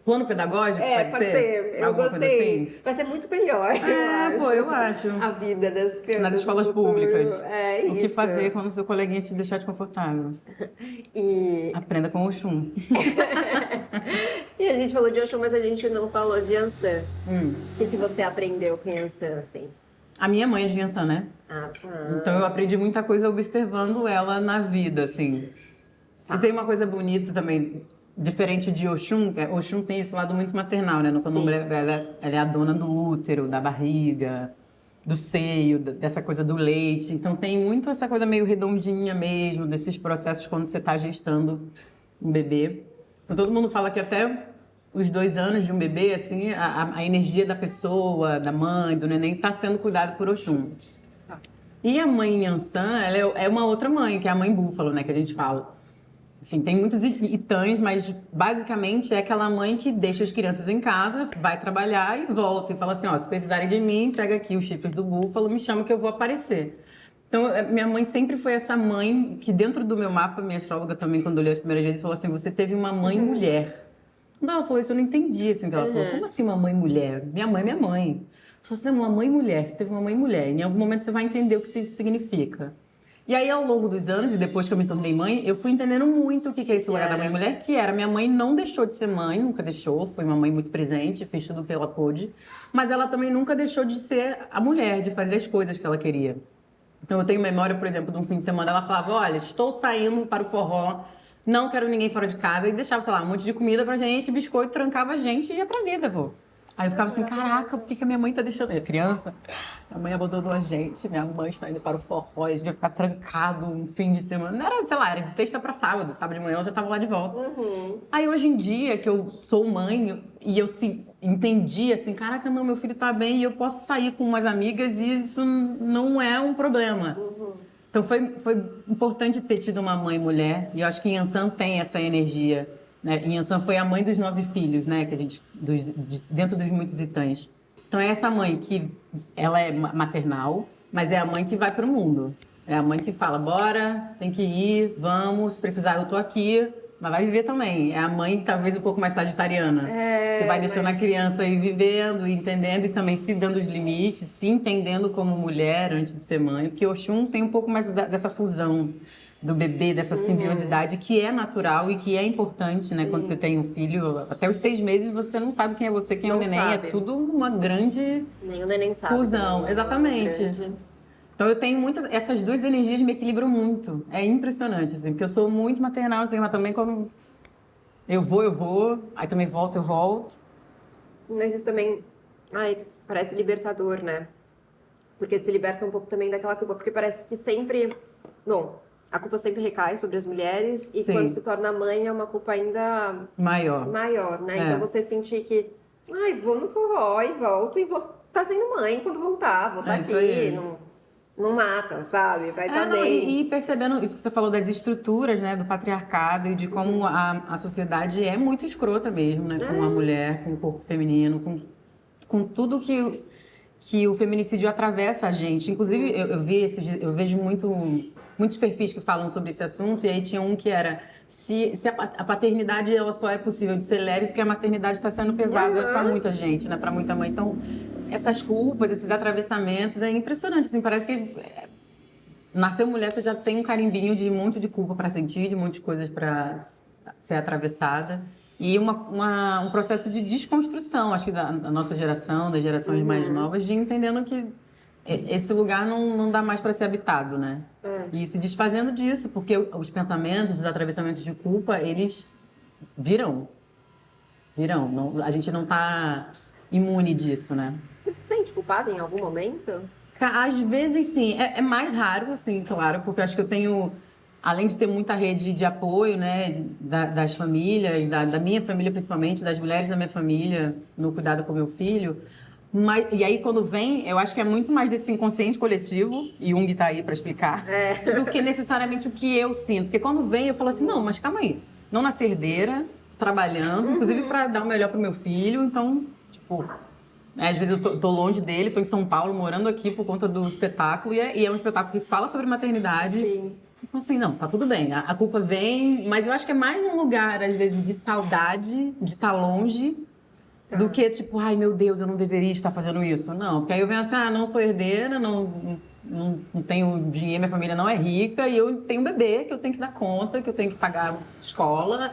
Plano pedagógico, pode ser. Eu gostei. Assim? Vai ser muito melhor, eu acho. A vida das crianças nas escolas públicas. Isso. O que fazer quando o seu coleguinha te deixar desconfortável. Aprenda com o Oxum. E a gente falou de Oxum, mas a gente não falou de Yansan. O que você aprendeu com Yansan, assim? A minha mãe é de Yansan, né? Tá. Então eu aprendi muita coisa observando ela na vida, assim. E tem uma coisa bonita também, diferente de Oxum, que Oxum tem esse lado muito maternal, né? No candomblé ela é a dona do útero, da barriga, do seio, dessa coisa do leite. Então tem muito essa coisa meio redondinha mesmo, desses processos quando você está gestando um bebê. Então todo mundo fala que até os 2 anos de um bebê, assim, a energia da pessoa, da mãe, do neném, está sendo cuidado por Oxum. E a mãe Yansan, ela é uma outra mãe, que é a mãe búfalo, né, que a gente fala. Enfim, tem muitos itãs, mas basicamente é aquela mãe que deixa as crianças em casa, vai trabalhar e volta. E fala assim, se precisarem de mim, pega aqui os chifres do búfalo, me chama que eu vou aparecer. Então, minha mãe sempre foi essa mãe que dentro do meu mapa, minha astróloga também, quando olhou as primeiras vezes, falou assim, você teve uma mãe mulher. Quando ela falou isso, eu não entendi, assim, que ela falou. Como assim uma mãe mulher? Minha mãe é minha mãe. Falou assim, uma mãe mulher, você teve uma mãe mulher. Em algum momento você vai entender o que isso significa. E aí, ao longo dos anos, e depois que eu me tornei mãe, eu fui entendendo muito o que é esse lugar da mãe mulher, que era minha mãe não deixou de ser mãe, nunca deixou, foi uma mãe muito presente, fez tudo o que ela pôde, mas ela também nunca deixou de ser a mulher, de fazer as coisas que ela queria. Então, eu tenho memória, por exemplo, de um fim de semana, ela falava, olha, estou saindo para o forró, não quero ninguém fora de casa, e deixava, sei lá, um monte de comida pra gente, biscoito, trancava a gente e ia pra vida, pô. Aí eu ficava assim, caraca, por que a minha mãe tá deixando... Eu, criança, a mãe abandonou a gente, minha mãe está indo para o forró, a gente ia ficar trancado um fim de semana. Não era, sei lá, era de sexta pra sábado de manhã ela já tava lá de volta. Aí hoje em dia, que eu sou mãe, e eu entendi assim, caraca, não, meu filho tá bem e eu posso sair com umas amigas e isso não é um problema. Então foi importante ter tido uma mãe mulher, e eu acho que Yansan tem essa energia né? Inhansan foi a mãe dos 9 filhos, né? Que a gente, dentro dos muitos itãs. Então é essa mãe que ela é maternal, mas é a mãe que vai para o mundo. É a mãe que fala, bora, tem que ir, vamos, se precisar eu tô aqui, mas vai viver também. É a mãe talvez um pouco mais sagitariana, que vai deixando a criança ir vivendo, entendendo e também se dando os limites, se entendendo como mulher antes de ser mãe, porque Oxum tem um pouco mais dessa fusão do bebê, dessa simbiosidade que é natural e que é importante, né? Quando você tem um filho, até os 6 meses você não sabe quem é você, quem é o neném, é tudo uma grande nem o neném sabe, fusão, também, exatamente. Então eu tenho muitas, essas duas energias me equilibram muito, é impressionante, assim, porque eu sou muito maternal, assim, mas também quando eu vou, aí também volto, eu volto. Mas isso também, parece libertador, né? Porque se liberta um pouco também daquela culpa, porque parece que sempre, bom, a culpa sempre recai sobre as mulheres e quando se torna mãe é uma culpa ainda maior, né? Então você sentir que, vou no forró e volto e vou estar sendo mãe quando voltar, vou estar aqui, não mata, sabe? Vai estar bem. E percebendo isso que você falou das estruturas, né, do patriarcado e de como a sociedade é muito escrota mesmo, né, com a mulher, com o corpo feminino, com tudo que o feminicídio atravessa a gente. Inclusive, eu vejo muitos perfis que falam sobre esse assunto, e aí tinha um que era se a paternidade ela só é possível de ser leve porque a maternidade está sendo pesada para muita gente, né, para muita mãe. Então, essas culpas, esses atravessamentos, é impressionante, assim, parece que nasceu mulher, você já tem um carimbinho de um monte de culpa para sentir, de um monte de coisas para ser atravessada. E um processo de desconstrução, acho que da nossa geração, das gerações mais novas, de entendendo que esse lugar não dá mais para ser habitado, né? E se desfazendo disso, porque os pensamentos, os atravessamentos de culpa, eles virão. A gente não está imune disso, né? Você se sente culpada em algum momento? Às vezes, sim. É mais raro, assim, claro, porque eu acho que eu tenho, além de ter muita rede de apoio, né, das famílias, da minha família principalmente, das mulheres da minha família, no cuidado com o meu filho. E aí, quando vem, eu acho que é muito mais desse inconsciente coletivo, e Jung tá aí para explicar, do que necessariamente o que eu sinto. Porque quando vem, eu falo assim, não, mas calma aí, não nasci herdeira, tô trabalhando, inclusive para dar o melhor pro meu filho, então, tipo... Às vezes eu tô longe dele, tô em São Paulo, morando aqui por conta do espetáculo, e é um espetáculo que fala sobre maternidade. Sim. Então, assim, não, tá tudo bem, a culpa vem, mas eu acho que é mais num lugar, às vezes, de saudade, de estar longe, do que, tipo, ai, meu Deus, eu não deveria estar fazendo isso. Não, porque aí eu venho assim, não sou herdeira, não tenho dinheiro, minha família não é rica, e eu tenho um bebê que eu tenho que dar conta, que eu tenho que pagar escola,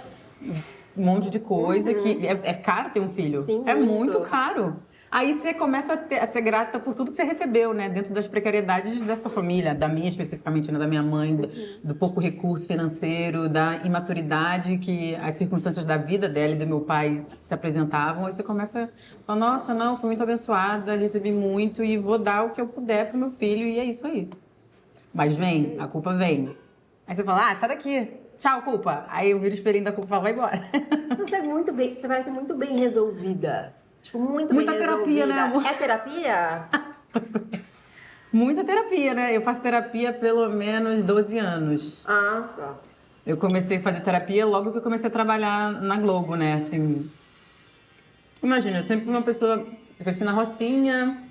um monte de coisa, que é caro ter um filho. Sim, é muito caro. Aí você começa a ser grata por tudo que você recebeu, né? Dentro das precariedades da sua família, da minha especificamente, né? Da minha mãe, do pouco recurso financeiro, da imaturidade que as circunstâncias da vida dela e do meu pai se apresentavam. Aí você começa a falar, nossa, não, fui muito abençoada, recebi muito e vou dar o que eu puder pro meu filho e é isso aí. Mas vem, a culpa vem. Aí você fala, sai daqui, tchau, culpa. Aí eu viro o espelhinho da culpa e falo, vai embora. Você parece muito bem resolvida. Tipo, muito Muita bem terapia, resolvida. né, amor? É terapia? Muita terapia, né? Eu faço terapia há pelo menos 12 anos. Tá. Eu comecei a fazer terapia logo que eu comecei a trabalhar na Globo, né? Assim, imagina, eu sempre fui uma pessoa... Cresci na Rocinha,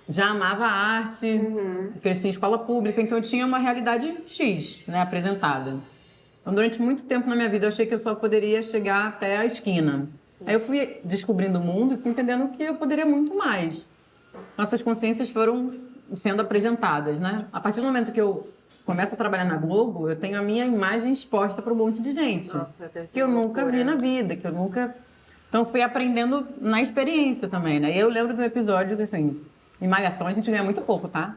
já amava a arte, cresci em escola pública, então eu tinha uma realidade X, né? Apresentada. Então, durante muito tempo na minha vida, eu achei que eu só poderia chegar até a esquina. Sim. Aí eu fui descobrindo o mundo e fui entendendo que eu poderia muito mais. Nossas consciências foram sendo apresentadas, né? A partir do momento que eu começo a trabalhar na Globo, eu tenho a minha imagem exposta para um monte de gente. Nossa, deve ser que eu nunca vi na vida, que eu nunca... Então, eu fui aprendendo na experiência também, né? E eu lembro do episódio, assim... Em Malhação, a gente ganha muito pouco, tá?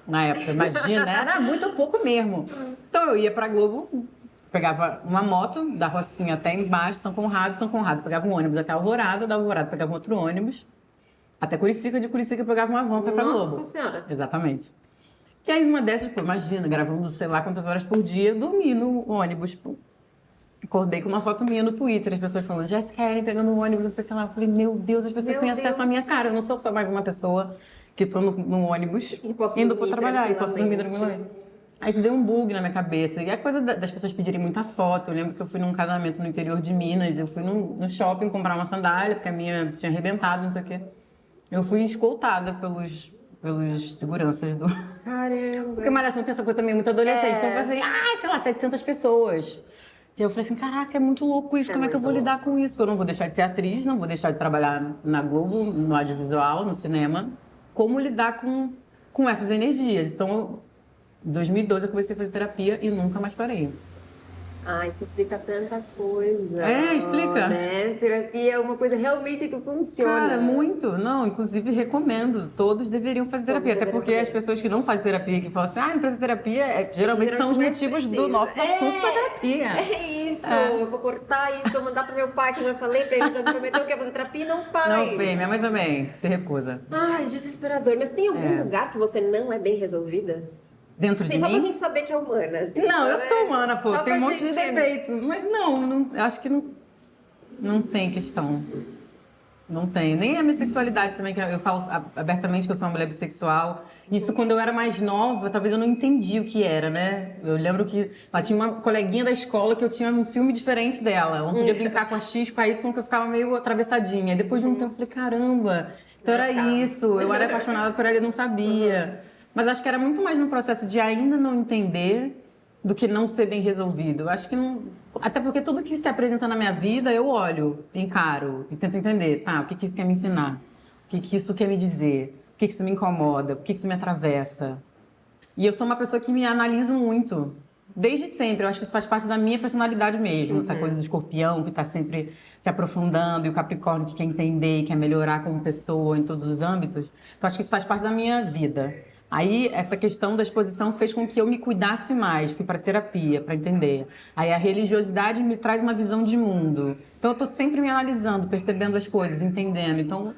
Na época, imagina, era muito pouco mesmo. Então, eu ia pra Globo... Pegava uma moto da Rocinha até embaixo, São Conrado, pegava um ônibus até Alvorada, da Alvorada pegava um outro ônibus, até Curicica, de Curicica pegava uma van pra Globo. Nossa Senhora! Exatamente. E aí uma dessas, imagina, gravando sei lá quantas horas por dia, dormi no ônibus. Acordei com uma foto minha no Twitter, as pessoas falando, Jéssica Ellen pegando um ônibus, não sei o que lá. Eu falei, meu Deus, as pessoas têm acesso à minha cara, eu não sou só mais uma pessoa que tô no ônibus indo pra trabalhar e posso dormir tranquilamente. Aí isso deu um bug na minha cabeça. E a coisa das pessoas pedirem muita foto. Eu lembro que eu fui num casamento no interior de Minas. Eu fui no shopping comprar uma sandália, porque a minha tinha arrebentado, não sei o quê. Eu fui escoltada pelos seguranças do... Caramba. Porque Malhação tem essa coisa também muito adolescente. Então eu falei assim, sei lá, 700 pessoas. E eu falei assim, caraca, é muito louco isso. Como é que eu vou lidar com isso? Porque eu não vou deixar de ser atriz, não vou deixar de trabalhar na Globo, no audiovisual, no cinema. Como lidar com essas energias? Então, em 2012 eu comecei a fazer terapia e nunca mais parei. Ah, isso explica tanta coisa. Explica. Né? Terapia é uma coisa realmente que funciona. Cara, muito. Não, inclusive recomendo. Todos deveriam fazer terapia. Até porque as pessoas que não fazem terapia, que falam assim, não precisa de terapia, geralmente são os motivos do nosso assunto da terapia. É isso. Eu vou cortar isso, vou mandar pro meu pai, que eu falei pra ele, já me prometeu que ia fazer terapia e não faz. Não, Fê, minha mãe também se recusa. Ai, desesperador. Mas tem algum lugar que você não é bem resolvida? Dentro de Só pra mim? gente saber que é humana. Assim, Não, eu né? sou humana, pô. Só Tem um pra monte de gente- defeitos. Mas não, acho que não tem questão. Não tem. Nem a minha sexualidade também, que eu falo abertamente que eu sou uma mulher bissexual. Isso quando eu era mais nova, talvez eu não entendi o que era, né? Eu lembro que ela tinha uma coleguinha da escola que eu tinha um ciúme diferente dela. Ela não podia brincar com a X, com a Y, que eu ficava meio atravessadinha. Depois de um tempo eu falei, caramba, então era isso. Eu era apaixonada por ela e não sabia. Mas acho que era muito mais no processo de ainda não entender do que não ser bem resolvido. Eu acho que não... Até porque tudo que se apresenta na minha vida, eu olho, encaro e tento entender. Tá, o que isso quer me ensinar? O que isso quer me dizer? O que isso me incomoda? Por que isso me atravessa? E eu sou uma pessoa que me analiso muito. Desde sempre. Eu acho que isso faz parte da minha personalidade mesmo. Essa coisa do escorpião que está sempre se aprofundando e o capricórnio que quer entender e quer melhorar como pessoa em todos os âmbitos. Então, acho que isso faz parte da minha vida. Aí, essa questão da exposição fez com que eu me cuidasse mais. Fui para terapia, para entender. Aí, a religiosidade me traz uma visão de mundo. Então, eu estou sempre me analisando, percebendo as coisas, entendendo. Então,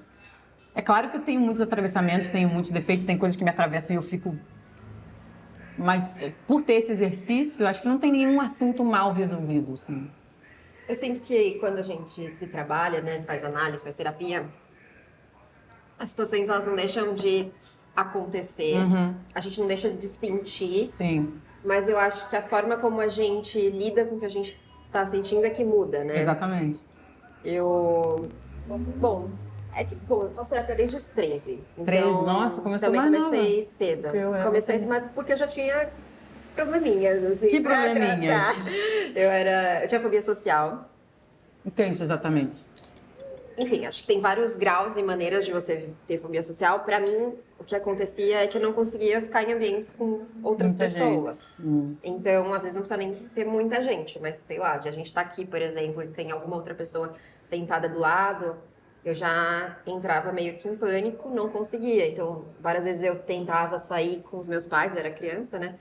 é claro que eu tenho muitos atravessamentos, tenho muitos defeitos, tem coisas que me atravessam e eu fico... Mas, por ter esse exercício, acho que não tem nenhum assunto mal resolvido, assim. Eu sinto que quando a gente se trabalha, né, faz análise, faz terapia, as situações elas não deixam de acontecer, a gente não deixa de sentir, Sim, mas eu acho que a forma como a gente lida com o que a gente tá sentindo é que muda, né? exatamente. Bom, eu faço terapia desde os 13. 13? Nossa, começou também mais comecei nova. cedo. Porque eu era Comecei assim. mas porque eu já tinha probleminhas, assim. Que pra probleminhas? tratar. Eu tinha fobia social. O que é isso exatamente? Enfim, acho que tem vários graus e maneiras de você ter fobia social. Pra mim, o que acontecia é que eu não conseguia ficar em ambientes com outras Muita pessoas. gente. Então, às vezes não precisa nem ter muita gente, mas sei lá, de a gente tá aqui, por exemplo, e tem alguma outra pessoa sentada do lado, eu já entrava meio que em pânico, não conseguia. Então, várias vezes eu tentava sair com os meus pais, eu era criança, né?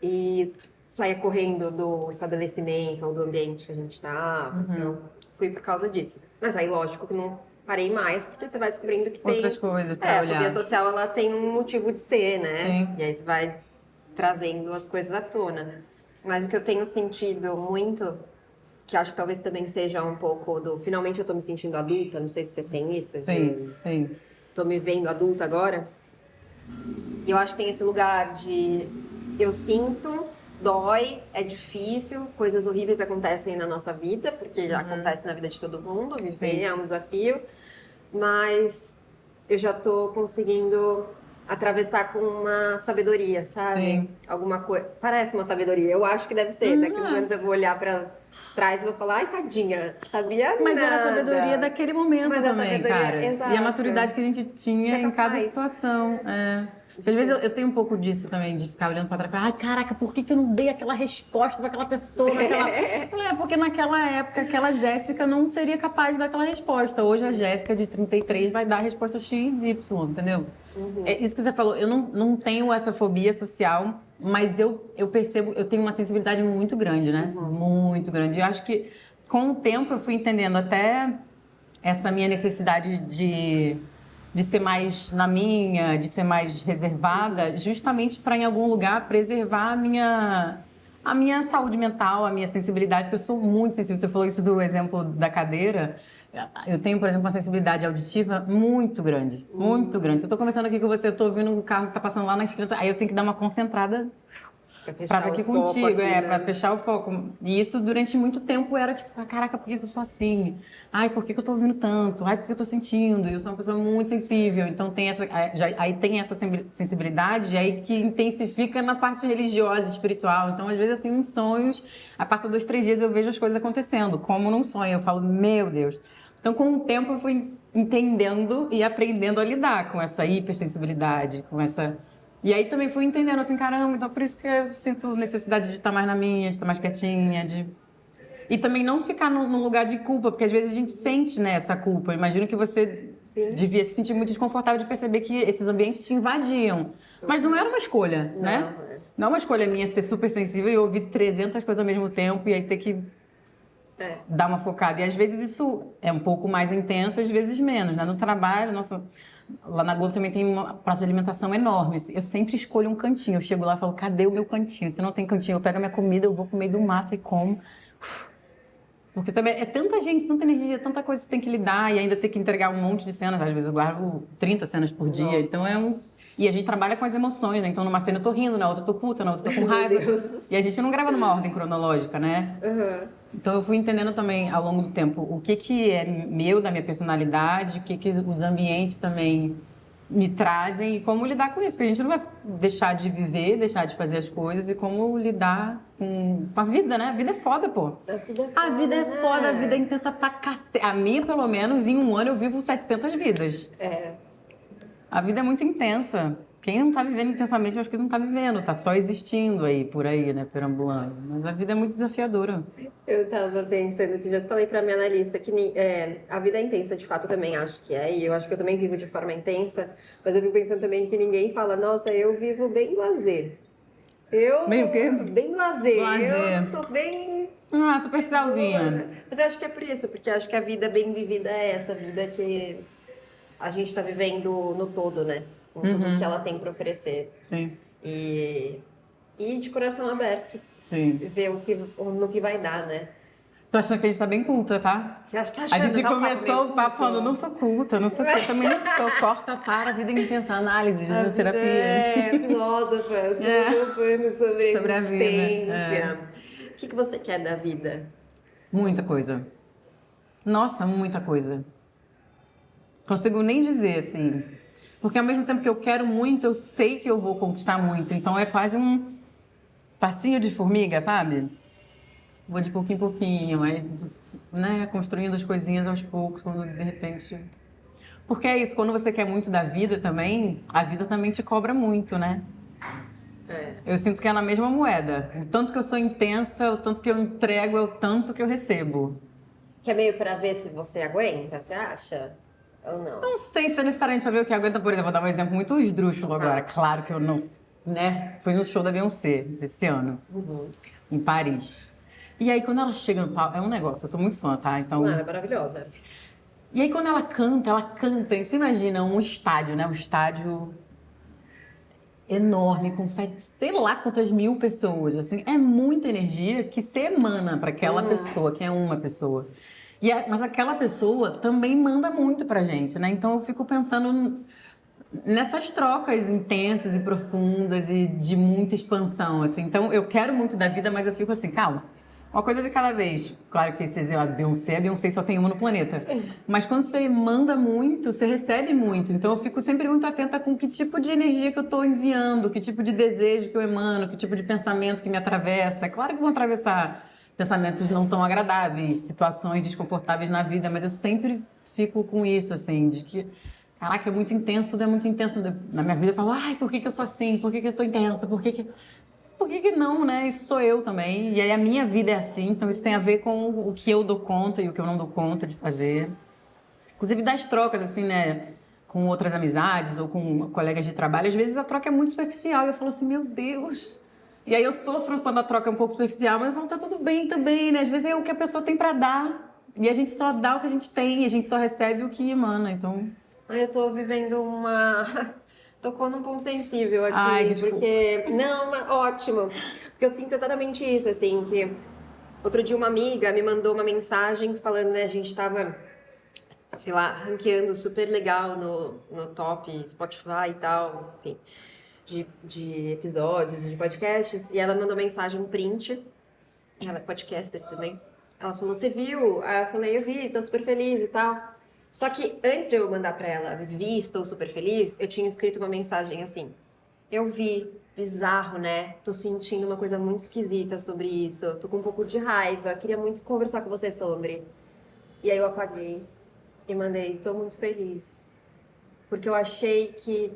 E saía correndo do estabelecimento ou do ambiente que a gente estava. Então, fui por causa disso. Mas aí, lógico que não parei mais, porque você vai descobrindo que tem... Outras coisas pra a olhar. fobia social, ela tem um motivo de ser, né? Sim. E aí você vai trazendo as coisas à tona. Mas o que eu tenho sentido muito, que acho que talvez também seja um pouco do... Finalmente eu tô me sentindo adulta, não sei se você tem isso. Sim, sim. Tô me vendo adulta agora. E eu acho que tem esse lugar de... Eu sinto, dói, é difícil, coisas horríveis acontecem na nossa vida, porque acontece na vida de todo mundo, viver Sim. é um desafio. Mas eu já tô conseguindo atravessar com uma sabedoria, sabe? Sim. Alguma coisa. Parece uma sabedoria, eu acho que deve ser. Daqui uns anos eu vou olhar pra trás e vou falar, ai, tadinha, sabia Mas era a nada. sabedoria daquele momento Mas a também, sabedoria, cara. exato. E a maturidade que a gente tinha Que é em cada capaz. situação. É. Às vezes eu tenho um pouco disso também, de ficar olhando pra trás e falar, ai, caraca, por que eu não dei aquela resposta pra aquela pessoa naquela... Eu falei, porque naquela época, aquela Jéssica não seria capaz de dar aquela resposta. Hoje a Jéssica de 33 vai dar a resposta XY, entendeu? É isso que você falou, eu não tenho essa fobia social, mas eu percebo, eu tenho uma sensibilidade muito grande, né? Muito grande. E eu acho que com o tempo eu fui entendendo até essa minha necessidade de ser mais na minha, de ser mais reservada, justamente para em algum lugar preservar a minha saúde mental, a minha sensibilidade, porque eu sou muito sensível. Você falou isso do exemplo da cadeira. Eu tenho, por exemplo, uma sensibilidade auditiva muito grande, muito grande. Se eu estou conversando aqui com você, eu estou ouvindo um carro que está passando lá na esquina, aí eu tenho que dar uma concentrada Pra Pra fechar estar aqui o foco contigo, aqui, né? pra fechar o foco. E isso durante muito tempo era tipo, caraca, por que que eu sou assim? Ai, por que que eu tô ouvindo tanto? Ai, por que eu tô sentindo? Eu sou uma pessoa muito sensível, então tem essa, aí tem essa sensibilidade, aí que intensifica na parte religiosa, espiritual. Então, às vezes eu tenho uns sonhos, aí passa 2, 3 dias eu vejo as coisas acontecendo, como num sonho. Eu falo, meu Deus. Então, com o tempo eu fui entendendo e aprendendo a lidar com essa hipersensibilidade, com essa. E aí também fui entendendo assim, caramba, então por isso que eu sinto necessidade de estar mais na minha, de estar mais quietinha, de... E também não ficar num lugar de culpa, porque às vezes a gente sente, né, essa culpa. Eu imagino que você Sim. devia se sentir muito desconfortável de perceber que esses ambientes te invadiam. Mas não era uma escolha, né? Não, é. Não é uma escolha minha ser super sensível e ouvir 300 coisas ao mesmo tempo e aí ter que É. dar uma focada. E às vezes isso é um pouco mais intenso, às vezes menos, né? No trabalho, nossa, lá na Globo também tem uma praça de alimentação enorme. Assim. Eu sempre escolho um cantinho. Eu chego lá e falo, cadê o meu cantinho? Se não tem cantinho, eu pego a minha comida, eu vou pro meio do mato e como. Porque também é tanta gente, tanta energia, tanta coisa que você tem que lidar e ainda ter que entregar um monte de cenas. Às vezes eu guardo 30 cenas por dia. Nossa. Então é um... E a gente trabalha com as emoções, né? Então numa cena eu tô rindo, na outra eu tô puta, na outra eu tô com Meu raiva. Deus. E a gente não grava numa ordem cronológica, né? Uhum. Então eu fui entendendo também ao longo do tempo o que que é meu, da minha personalidade, o que que os ambientes também me trazem e como lidar com isso, porque a gente não vai deixar de viver, deixar de fazer as coisas e como lidar com a vida, né? A vida é foda, pô. A vida é foda, A vida é né? foda, a vida é intensa pra cacete. A minha, pelo menos, em um ano eu vivo 700 vidas. É. A vida é muito intensa. Quem não tá vivendo intensamente, eu acho que não tá vivendo, tá só existindo aí, por aí, né, perambulando. Mas a vida é muito desafiadora. Eu tava pensando esses dias, falei pra minha analista que a vida é intensa, de fato, eu também acho que é, e eu acho que eu também vivo de forma intensa, mas eu fico pensando também que ninguém fala, nossa, eu vivo bem lazer. Eu... Bem o quê? Bem lazer. Lazer. Eu sou bem... Ah, superficialzinha. Mas eu acho que é por isso, porque eu acho que a vida bem vivida é essa vida que a gente tá vivendo no todo, né? Com tudo que ela tem pra oferecer. Sim, E de coração aberto, sim. ver no que vai dar, né? Tô achando que a gente tá bem culta, tá? Você acha que tá A achando? gente Tá um papo começou meio o papo culto? falando, não sou culta, não sou culta, também não sou. Corta para a vida intensa, análise, A vida terapia. é filósofas, filosofando sobre Sobre a a vida, existência. O que você quer da vida? Muita coisa. Nossa, muita coisa. Consigo nem dizer, assim. Porque ao mesmo tempo que eu quero muito, eu sei que eu vou conquistar muito. Então é quase um passinho de formiga, sabe? Vou de pouquinho em pouquinho, aí, né, construindo as coisinhas aos poucos, quando de repente... Porque é isso, quando você quer muito da vida também, a vida também te cobra muito, né? É. Eu sinto que é na mesma moeda. O tanto que eu sou intensa, o tanto que eu entrego, é o tanto que eu recebo. Que é meio pra ver se você aguenta, você acha? Ou não? Não sei se é necessariamente pra ver o que aguenta, por exemplo, vou dar um exemplo muito esdrúxulo agora. Claro que eu não, né? Fui no show da Beyoncé desse ano, em Paris. E aí, quando ela chega no palco, é um negócio, eu sou muito fã, tá? Então... Não, ela é maravilhosa. E aí, quando ela canta, e você imagina um estádio, né? Um estádio enorme, com sei lá quantas mil pessoas, assim. É muita energia que se emana para aquela pessoa, que é uma pessoa. Mas aquela pessoa também manda muito pra gente, né? Então eu fico pensando nessas trocas intensas e profundas e de muita expansão, assim. Então eu quero muito da vida, mas eu fico assim, calma. Uma coisa de cada vez. Claro que esse exemplo, a Beyoncé só tem uma no planeta. Mas quando você manda muito, você recebe muito. Então eu fico sempre muito atenta com que tipo de energia que eu estou enviando, que tipo de desejo que eu emano, que tipo de pensamento que me atravessa. Claro que vão atravessar pensamentos não tão agradáveis, situações desconfortáveis na vida, mas eu sempre fico com isso, assim, de que, caraca, é muito intenso, tudo é muito intenso. Na minha vida eu falo, ai, por que que eu sou assim? Por que que eu sou intensa? Por que que não, né? Isso sou eu também. E aí a minha vida é assim, então isso tem a ver com o que eu dou conta e o que eu não dou conta de fazer. Inclusive das trocas, assim, né? Com outras amizades ou com colegas de trabalho. Às vezes a troca é muito superficial e eu falo assim, meu Deus. E aí eu sofro quando a troca é um pouco superficial, mas eu falo, tá tudo bem também, né? Às vezes é o que a pessoa tem pra dar. E a gente só dá o que a gente tem e a gente só recebe o que emana, então... Eu tô vivendo uma... Tocou num ponto sensível aqui, Ai, desculpa. porque... Não, mas ótimo. Porque eu sinto exatamente isso, assim, que... Outro dia uma amiga me mandou uma mensagem falando, né, a gente tava, sei lá, ranqueando super legal no top Spotify e tal, enfim. de episódios, de podcasts, e ela mandou mensagem, um print, ela é podcaster também. Ela falou, você viu? Aí eu falei, eu vi, tô super feliz e tal. Só que antes de eu mandar pra ela, vi, estou super feliz, eu tinha escrito uma mensagem assim, eu vi, bizarro, né? Tô sentindo uma coisa muito esquisita sobre isso, tô com um pouco de raiva, queria muito conversar com você sobre. E aí eu apaguei e mandei, tô muito feliz. Porque eu achei que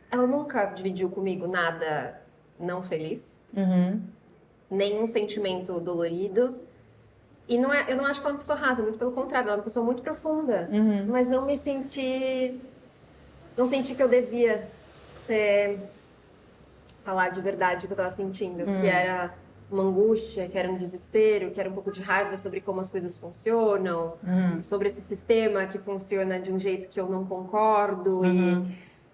ela nunca dividiu comigo nada não feliz, nenhum sentimento dolorido. E não é, eu não acho que ela é uma pessoa rasa, muito pelo contrário, ela é uma pessoa muito profunda. Mas não me senti. Não senti que eu devia falar de verdade o que eu tava sentindo, que era uma angústia, que era um desespero, que era um pouco de raiva sobre como as coisas funcionam, sobre esse sistema que funciona de um jeito que eu não concordo e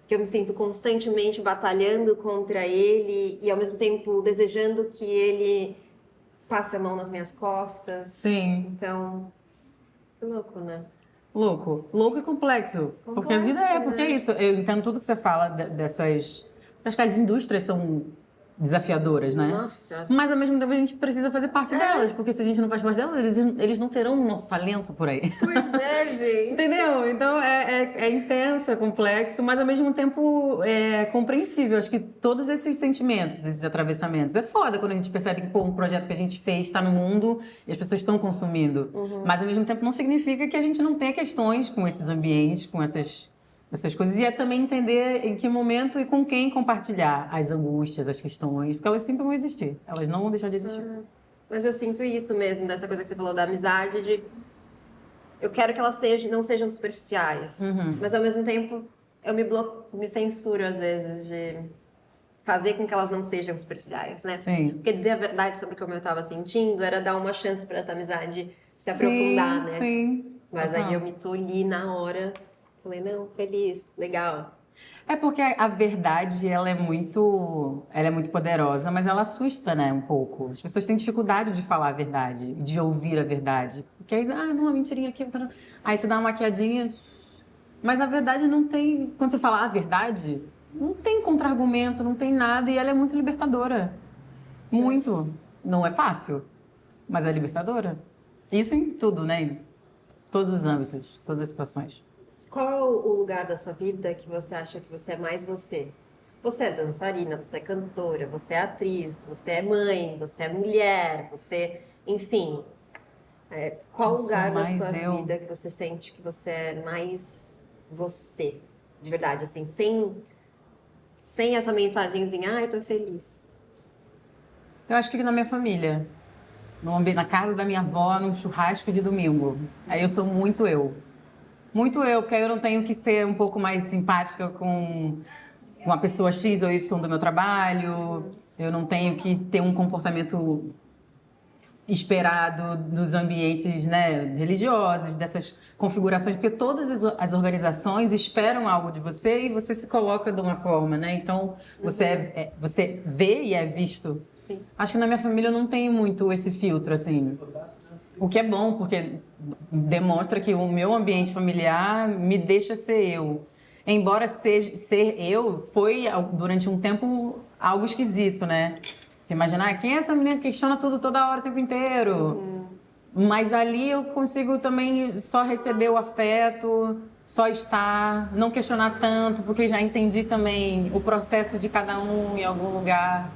que eu me sinto constantemente batalhando contra ele e ao mesmo tempo desejando que ele passe a mão nas minhas costas. Sim. Então, que louco, né? Louco. Louco e complexo. Porque a vida é, porque é isso. Eu entendo tudo que você fala dessas... Acho que as indústrias são desafiadoras, né? Nossa Senhora. Mas ao mesmo tempo a gente precisa fazer parte delas, porque se a gente não faz parte delas, eles não terão o nosso talento por aí. Pois é, gente. Entendeu? Então é intenso, é complexo, mas ao mesmo tempo é compreensível. Acho que todos esses sentimentos, esses atravessamentos, é foda quando a gente percebe que pô, um projeto que a gente fez está no mundo e as pessoas estão consumindo. Mas ao mesmo tempo não significa que a gente não tenha questões com esses ambientes, com essas coisas. E é também entender em que momento e com quem compartilhar as angústias, as questões, porque elas sempre vão existir. Elas não vão deixar de existir. Mas eu sinto isso mesmo, dessa coisa que você falou da amizade, de eu quero que elas não sejam superficiais, mas ao mesmo tempo eu me censuro às vezes de fazer com que elas não sejam superficiais, né? Sim. Porque dizer a verdade sobre como eu estava sentindo era dar uma chance para essa amizade se aprofundar, né? Sim. Mas aí eu me tolhi na hora, falei, não, feliz, legal. É porque a verdade, ela é muito poderosa, mas ela assusta, né, um pouco. As pessoas têm dificuldade de falar a verdade, de ouvir a verdade. Porque aí, não, uma mentirinha aqui. Aí você dá uma maquiadinha. Mas a verdade não tem... Quando você fala a verdade, não tem contra-argumento, não tem nada. E ela é muito libertadora. Muito. Não é fácil, mas é libertadora. Isso em tudo, né? Em todos os âmbitos, todas as situações. Qual é o lugar da sua vida que você acha que você é mais você? Você é dançarina, você é cantora, você é atriz, você é mãe, você é mulher, você... Enfim, qual lugar da sua vida que você sente que você é mais você? De verdade, assim, sem essa mensagenzinha, ai, tô feliz. Eu acho que na minha família. Na casa da minha avó, num churrasco de domingo. Aí eu sou muito eu. Muito eu, porque aí eu não tenho que ser um pouco mais simpática com uma pessoa X ou Y do meu trabalho. Eu não tenho que ter um comportamento esperado nos ambientes, né, religiosos, dessas configurações, porque todas as organizações esperam algo de você e você se coloca de uma forma, né? Então, você vê e é visto. Sim. Acho que na minha família eu não tenho muito esse filtro, assim. O que é bom, porque demonstra que o meu ambiente familiar me deixa ser eu. Embora ser eu foi, durante um tempo, algo esquisito, né? Imaginar, quem é essa menina que questiona tudo toda hora, o tempo inteiro? Mas ali eu consigo também só receber o afeto, só estar, não questionar tanto, porque já entendi também o processo de cada um em algum lugar.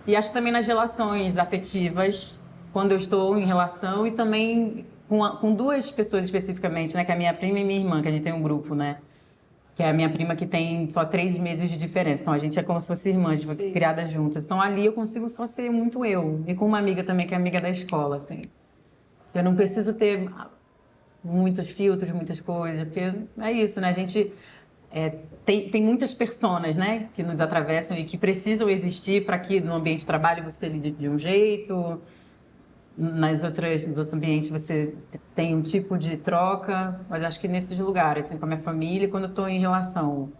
E acho que também nas relações afetivas, quando eu estou em relação, e também com duas pessoas especificamente, né? Que é a minha prima e minha irmã, que a gente tem um grupo, né? Que é a minha prima que tem só 3 meses de diferença. Então, a gente é como se fosse irmãs, tipo, criadas juntas. Então, ali eu consigo só ser muito eu. E com uma amiga também, que é amiga da escola, assim. Eu não preciso ter muitos filtros, muitas coisas, porque é isso, né? A gente tem muitas personas, né? Que nos atravessam e que precisam existir para que no ambiente de trabalho você lide de um jeito... nos outros ambientes você tem um tipo de troca, mas acho que nesses lugares, assim, com a minha família, quando eu estou em relação.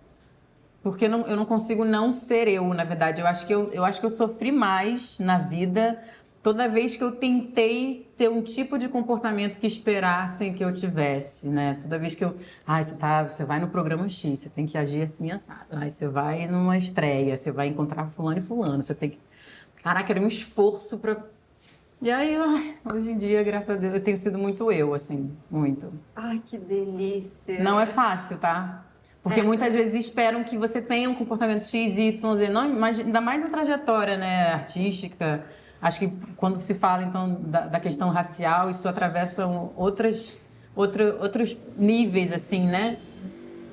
Porque eu não consigo não ser eu, na verdade. Eu acho que eu sofri mais na vida toda vez que eu tentei ter um tipo de comportamento que esperassem que eu tivesse, né? Toda vez que eu... você vai no programa X, você tem que agir assim, assado. Aí você vai numa estreia, você vai encontrar fulano e fulano, você tem que... Caraca, era um esforço pra... E aí, hoje em dia, graças a Deus, eu tenho sido muito eu, assim, muito. Ai, que delícia. Não é fácil, tá? Porque muitas vezes esperam que você tenha um comportamento X, Y, Z. Não, mas ainda mais na trajetória, né, artística. Acho que quando se fala, então, da questão racial, isso atravessa outros níveis, assim, né?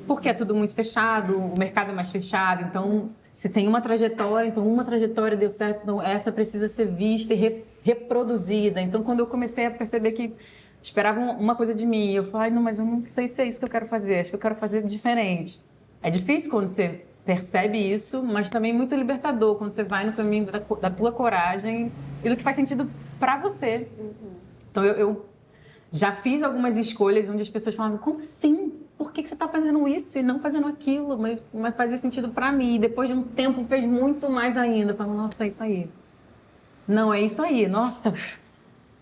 Porque é tudo muito fechado, o mercado é mais fechado. Então, se tem uma trajetória, então uma trajetória deu certo, então essa precisa ser vista e reproduzida. Então, quando eu comecei a perceber que esperavam uma coisa de mim, eu falei, não, mas eu não sei se é isso que eu quero fazer, acho que eu quero fazer diferente. É difícil quando você percebe isso, mas também muito libertador quando você vai no caminho da tua coragem e do que faz sentido pra você. Então, eu já fiz algumas escolhas onde as pessoas falavam, como assim? Por que você está fazendo isso e não fazendo aquilo? Mas fazia sentido pra mim. E depois de um tempo fez muito mais ainda. Eu falava, nossa, é isso aí. Não, é isso aí. Nossa,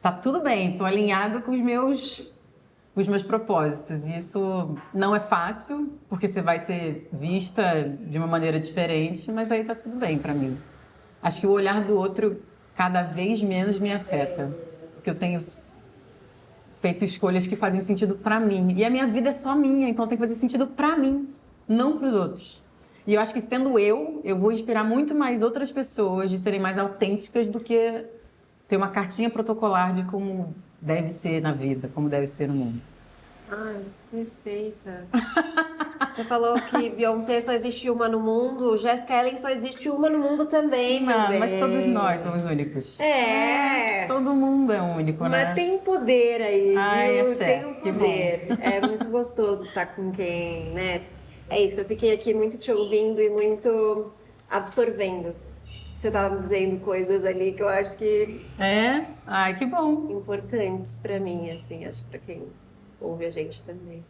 tá tudo bem. Tô alinhado com os meus propósitos. E isso não é fácil, porque você vai ser vista de uma maneira diferente, mas aí tá tudo bem pra mim. Acho que o olhar do outro cada vez menos me afeta. Porque eu tenho feito escolhas que fazem sentido pra mim. E a minha vida é só minha, então tem que fazer sentido pra mim, não pros outros. E eu acho que sendo eu vou inspirar muito mais outras pessoas de serem mais autênticas do que ter uma cartinha protocolar de como deve ser na vida, como deve ser no mundo. Ai, perfeita. Você falou que Beyoncé só existe uma no mundo, Jessica Allen só existe uma no mundo também, mas todos nós somos únicos. É. Todo mundo é único, né? Mas tem um poder aí, Ai, viu? axé. Tem um Que poder. É muito gostoso estar com quem, né? É isso, eu fiquei aqui muito te ouvindo e muito absorvendo. Você tava dizendo coisas ali que eu acho que É? Ai, que bom. importantes pra mim, assim, acho que pra quem ouve a gente também.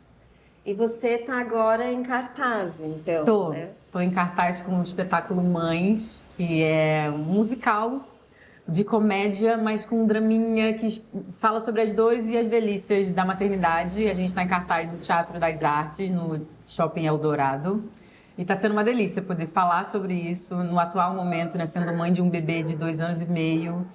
E você tá agora em cartaz, então, né? Tô em cartaz com o espetáculo Mães, que é um musical de comédia, mas com um draminha que fala sobre as dores e as delícias da maternidade. A gente está em cartaz do Teatro das Artes, no Shopping Eldorado. E está sendo uma delícia poder falar sobre isso no atual momento, né? Sendo mãe de um bebê de 2 anos e meio.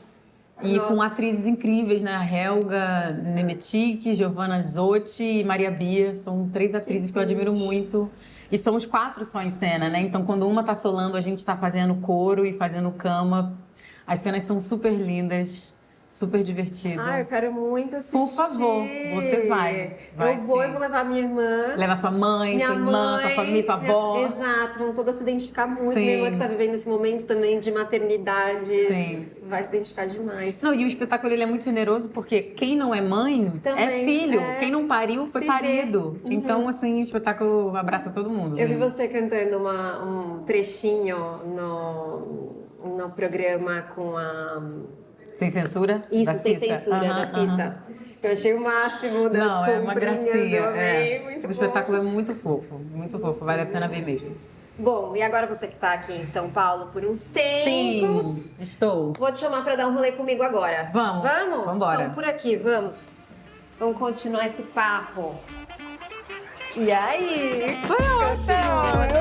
E Nossa. com atrizes incríveis, né? A Helga Nemetic, Giovanna Zotti e Maria Bia. São 3 atrizes que eu admiro muito. E somos 4 só em cena, né? Então, quando uma tá solando, a gente está fazendo coro e fazendo cama. As cenas são super lindas, super divertidas. Ah, eu quero muito assistir. Por favor, você vai. Eu vou levar minha irmã. Leva sua mãe, Minha sua irmã, sua família, sua avó. Exato, vão todas se identificar muito. Sim. Minha irmã que tá vivendo esse momento também de maternidade. Sim. Vai se identificar demais. Não, e o espetáculo ele é muito generoso porque quem não é mãe Também, é filho. é. Quem não pariu foi Se parido. vê. Então, assim, o espetáculo abraça todo mundo. Eu vi né? você cantando um trechinho no programa com a... Sem censura? Isso, da sem Cissa. censura, Aham, da Cissa. aham. Eu achei o máximo das Não, é uma comprinhas, gracinha. eu amei, É. muito O bom. espetáculo é muito fofo, vale a pena ver mesmo. Bom, e agora você que tá aqui em São Paulo por uns tempos... Sim, estou. Vou te chamar pra dar um rolê comigo agora. Vamos. Vamos? Vambora. Então, por aqui, vamos. Vamos continuar esse papo. E aí? Foi ótimo.